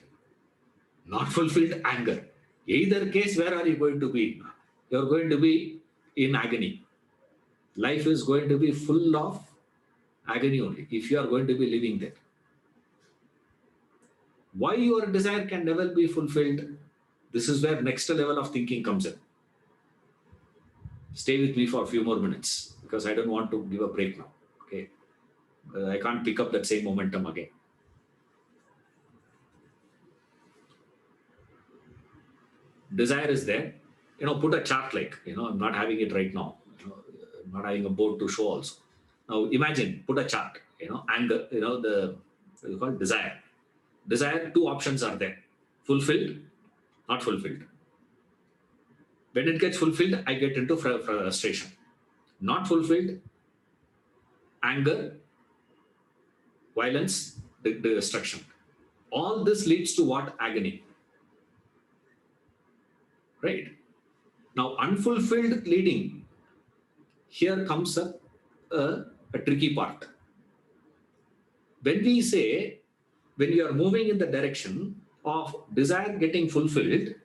Not fulfilled, anger. Either case, where are you going to be? You're going to be in agony. Life is going to be full of agony only if you are going to be living there. Why your desire can never be fulfilled? This is where next level of thinking comes in. Stay with me for a few more minutes because I don't want to give a break now. Okay. I can't pick up that same momentum again. Desire is there. Put a chart like, I'm not having it right now. I'm not having a board to show also. Now imagine, put a chart, anger, the, what you call desire. Desire, two options are there. Fulfilled, not fulfilled. When it gets fulfilled, I get into frustration. Not fulfilled, anger, violence, destruction. All this leads to what? Agony. Right? Now, unfulfilled leading, here comes a tricky part. When we say, when you are moving in the direction of desire getting fulfilled,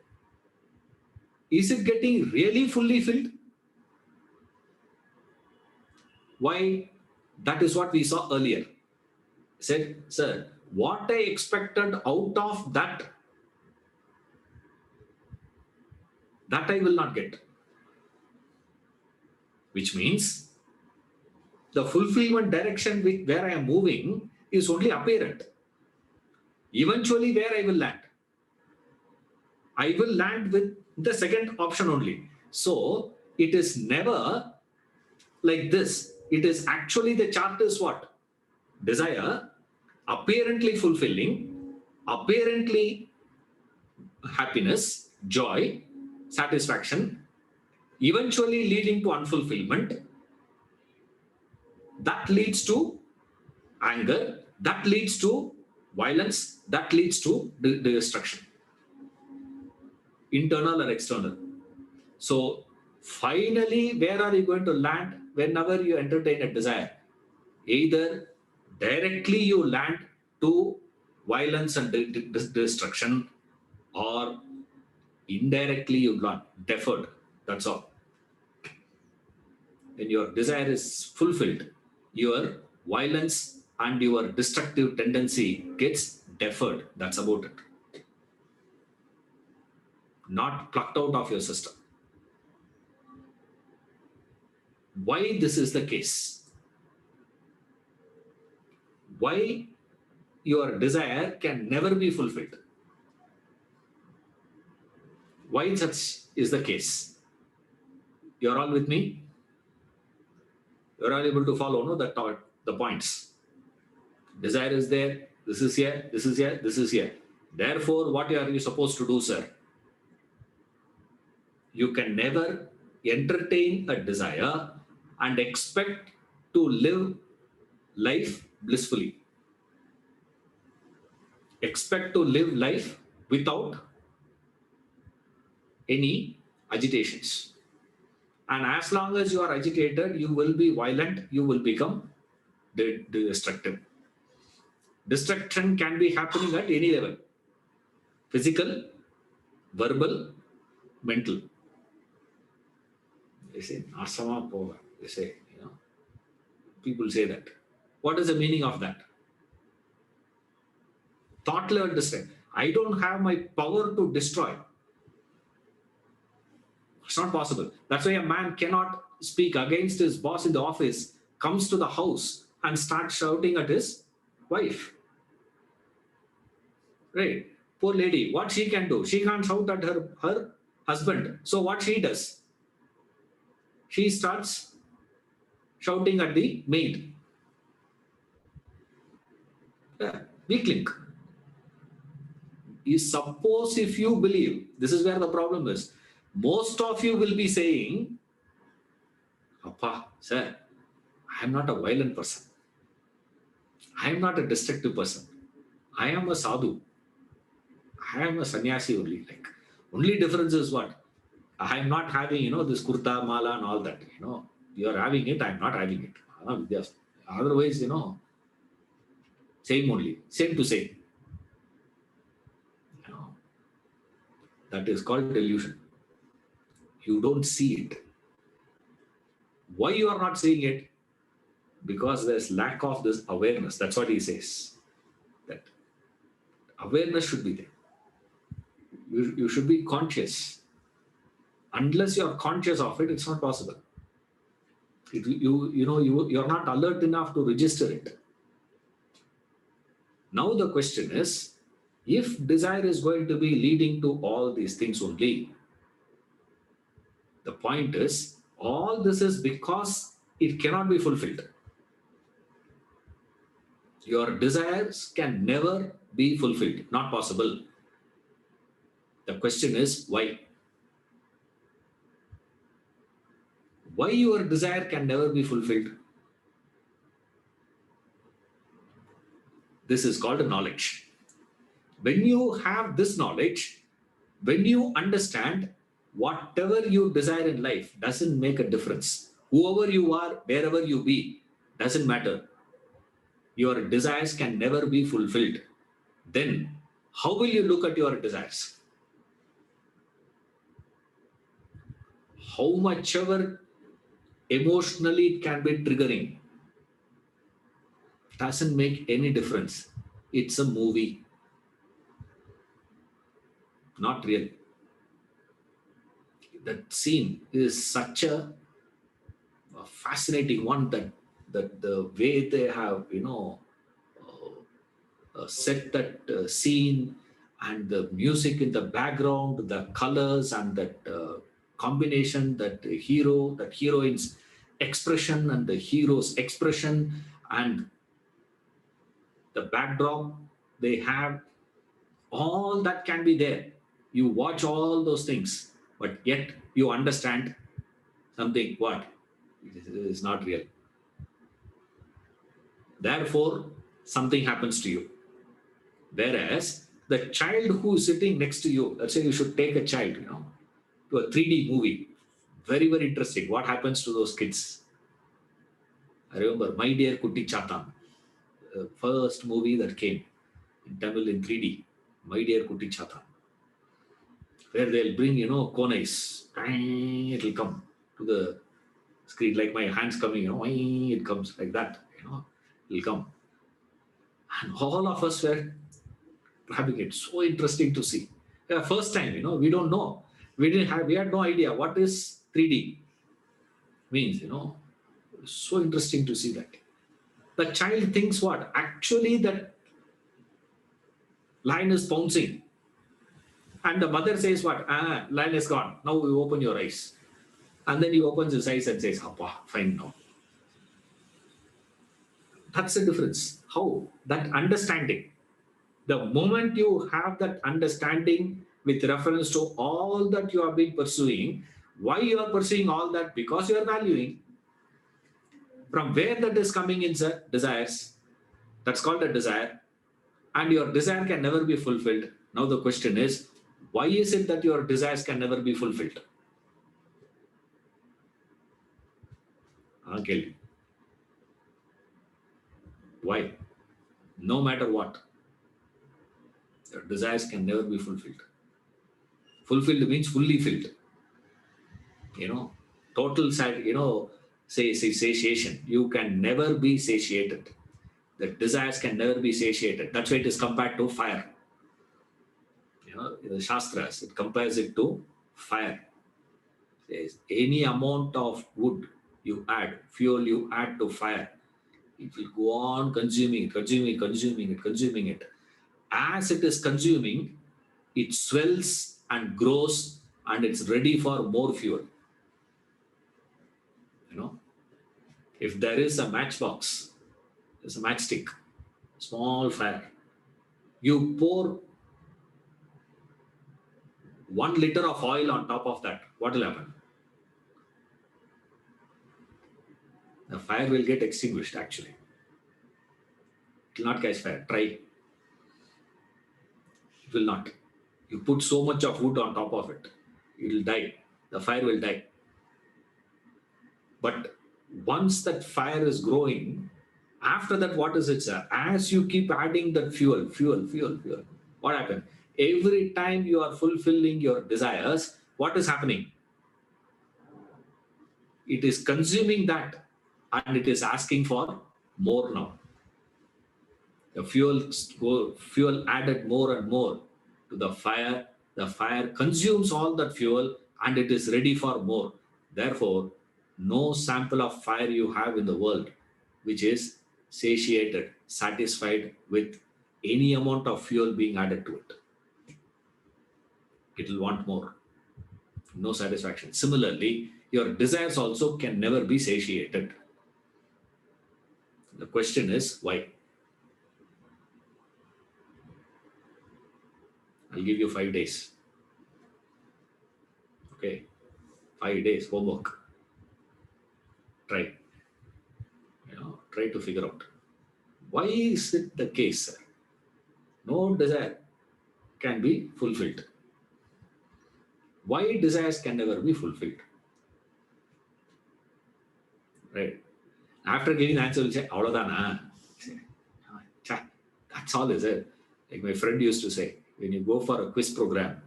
is it getting really fully filled? Why? That is what we saw earlier. Said, sir, what I expected out of that I will not get. Which means the fulfillment direction where I am moving is only apparent. Eventually, where I will land? I will land with the second option only. So it is never like this. It is actually, the chart is what? Desire, apparently fulfilling, apparently happiness, joy, satisfaction, eventually leading to unfulfillment. That leads to anger, that leads to violence, that leads to destruction, internal or external. So finally, where are you going to land whenever you entertain a desire? Either directly you land to violence and destruction, or indirectly you land deferred. That's all. When your desire is fulfilled, your violence and your destructive tendency gets deferred. That's about it. Not plucked out of your system. Why this is the case? Why your desire can never be fulfilled? Why such is the case? You're all with me? You're all able to follow, no? The points. Desire is there. This is here. This is here. This is here. Therefore, what are you supposed to do, sir? You can never entertain a desire and expect to live life blissfully. Expect to live life without any agitations. And as long as you are agitated, you will be violent, you will become destructive. Destruction can be happening at any level: physical, verbal, mental. They say, Nasama Pova. They say, people say that. What is the meaning of that? Thought level destruction. I don't have my power to destroy. It's not possible. That's why a man cannot speak against his boss in the office, comes to the house and starts shouting at his wife. Right? Poor lady, what she can do? She can't shout at her husband. So what she does? She starts shouting at the maid. Yeah, weak link. Suppose if you believe, this is where the problem is. Most of you will be saying, Appa, sir, I am not a violent person. I am not a destructive person. I am a sadhu. I am a sannyasi only. Like, only difference is what? I am not having, this kurta, mala, and all that. You are having it, I am not having it. Yes. Otherwise, same only, same to same. You know, that is called delusion. You don't see it. Why you are not seeing it? Because there's lack of this awareness. That's what he says. That awareness should be there. You should be conscious. Unless you are conscious of it, it's not possible. You're not alert enough to register it. Now the question is, if desire is going to be leading to all these things only, the point is, all this is because it cannot be fulfilled. Your desires can never be fulfilled. Not possible. The question is, why? Why your desire can never be fulfilled? This is called knowledge. When you have this knowledge, when you understand whatever you desire in life doesn't make a difference. Whoever you are, wherever you be, doesn't matter. Your desires can never be fulfilled. Then, how will you look at your desires? How much ever emotionally it can be triggering, doesn't make any difference. It's a movie, not real. That scene is such a fascinating one, that the way they have set that scene, and the music in the background, the colors, and that combination, that hero, that heroine's expression and the hero's expression, and the backdrop they have, all that can be there. You watch all those things, but yet you understand something, what? It is not real. Therefore, something happens to you. Whereas the child who is sitting next to you, let's say you should take a child, to a 3D movie. Very, very interesting. What happens to those kids? I remember My Dear Kutti Chatan, the first movie that came in Tamil in 3D. My Dear Kutti Chatan, where they'll bring, conais. It'll come to the screen like my hands coming, it comes like that, it'll come. And all of us were having it. So interesting to see. First time, we don't know. We had no idea what is 3D means, So interesting to see that. The child thinks what? Actually, that lion is bouncing. And the mother says what? Lion is gone. Now you open your eyes. And then he opens his eyes and says, Appa, fine now. That's the difference. How? That understanding. The moment you have that understanding with reference to all that you have been pursuing, why you are pursuing all that? Because you are valuing. From where that is coming in, sir? Desires. That's called a desire. And your desire can never be fulfilled. Now the question is, why is it that your desires can never be fulfilled? Okay. Why? No matter what, your desires can never be fulfilled. Fulfilled means fully filled. Total satiation. You can never be satiated. The desires can never be satiated. That's why it is compared to fire. In the Shastras, it compares it to fire. It says any amount of wood you add, fuel you add to fire, it will go on consuming it. As it is consuming, it swells and grows, and it's ready for more fuel. If there is a matchbox, there's a matchstick, small fire. You pour 1 liter of oil on top of that, what will happen? The fire will get extinguished actually. It will not catch fire. Try. It will not. You put so much of wood on top of it, it will die. The fire will die. But once that fire is growing, after that, what is it, sir? As you keep adding that fuel, what happens? Every time you are fulfilling your desires, what is happening? It is consuming that and it is asking for more now. The fuel added more and more to the fire. The fire consumes all that fuel and it is ready for more. Therefore, no sample of fire you have in the world which is satiated, satisfied with any amount of fuel being added to it. It will want more. No satisfaction. Similarly, your desires also can never be satiated. The question is why? I'll give you 5 days. Okay, 5 days homework. Try. Try to figure out why is it the case, sir? No desire can be fulfilled. Why desires can never be fulfilled? Right? After giving the answer, we'll say, "Avladana." That's all, is it? Like my friend used to say, when you go for a quiz program,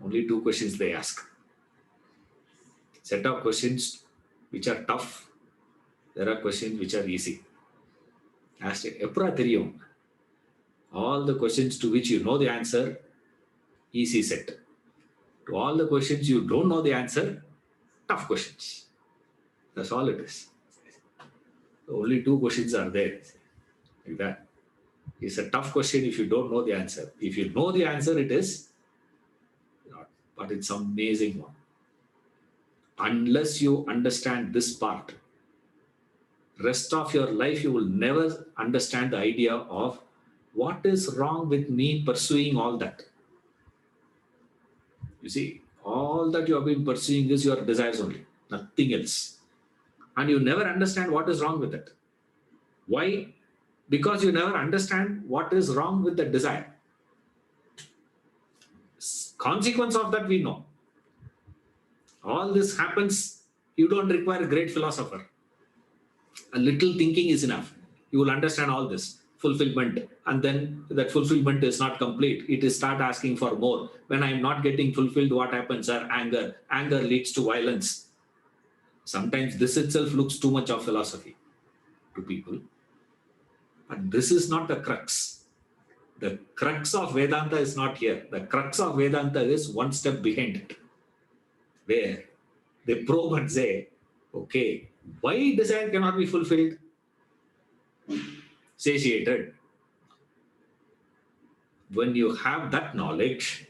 only 2 questions they ask. Set of questions which are tough. There are questions which are easy. Ask Epra theriyum. All the questions to which you know the answer, easy set. To all the questions you don't know the answer, tough questions. That's all it is. Only 2 questions are there. Like that. It's a tough question if you don't know the answer. If you know the answer, it is not. But it's an amazing one. Unless you understand this part, rest of your life you will never understand the idea of what is wrong with me pursuing all that. You see, all that you have been pursuing is your desires only, nothing else. And you never understand what is wrong with it. Why? Because you never understand what is wrong with the desire. Consequence of that we know. All this happens, you don't require a great philosopher. A little thinking is enough. You will understand all this. Fulfillment, and then that fulfillment is not complete. It is start asking for more. When I am not getting fulfilled, what happens? Anger. Anger leads to violence. Sometimes this itself looks too much of philosophy to people. But this is not the crux. The crux of Vedanta is not here. The crux of Vedanta is one step behind it, where they probe and say, okay, why desire cannot be fulfilled? Satiated. When you have that knowledge,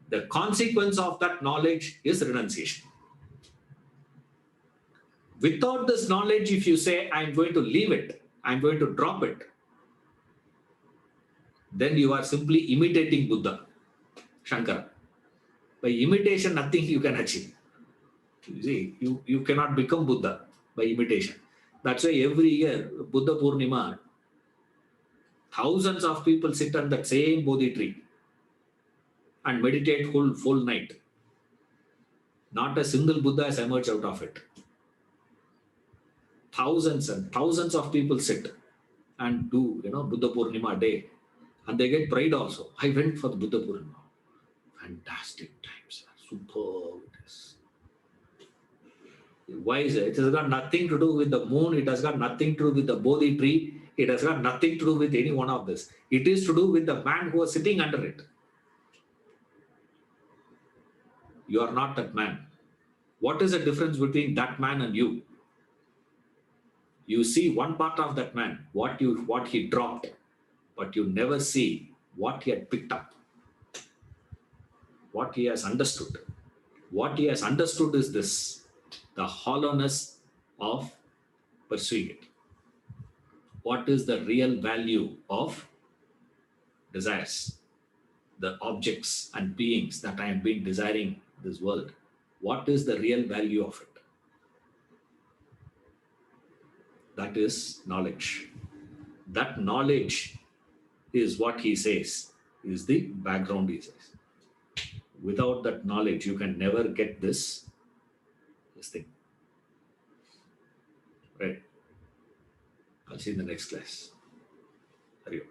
the consequence of that knowledge is renunciation. Without this knowledge, if you say, I'm going to leave it, I'm going to drop it, then you are simply imitating Buddha, Shankara. By imitation, nothing you can achieve. You see, you cannot become Buddha by imitation. That's why every year, Buddha Purnima, thousands of people sit on that same Bodhi tree and meditate full night. Not a single Buddha has emerged out of it. Thousands and thousands of people sit and do, Buddha Purnima day. And they get pride also. I went for the Buddha Purnima. Fantastic times. Superb it is. Why is it? It has got nothing to do with the moon. It has got nothing to do with the Bodhi tree. It has got nothing to do with any one of this. It is to do with the man who was sitting under it. You are not that man. What is the difference between that man and you? You see one part of that man, what he dropped, but you never see what he had picked up, what he has understood. What he has understood is this, the hollowness of pursuing it. What is the real value of desires? the objects and beings that I have been desiring this world, what is the real value of it? That is knowledge. That knowledge is what he says is the background, he says. Without that knowledge, you can never get this thing. Right? I'll see you in the next class. Hari Om.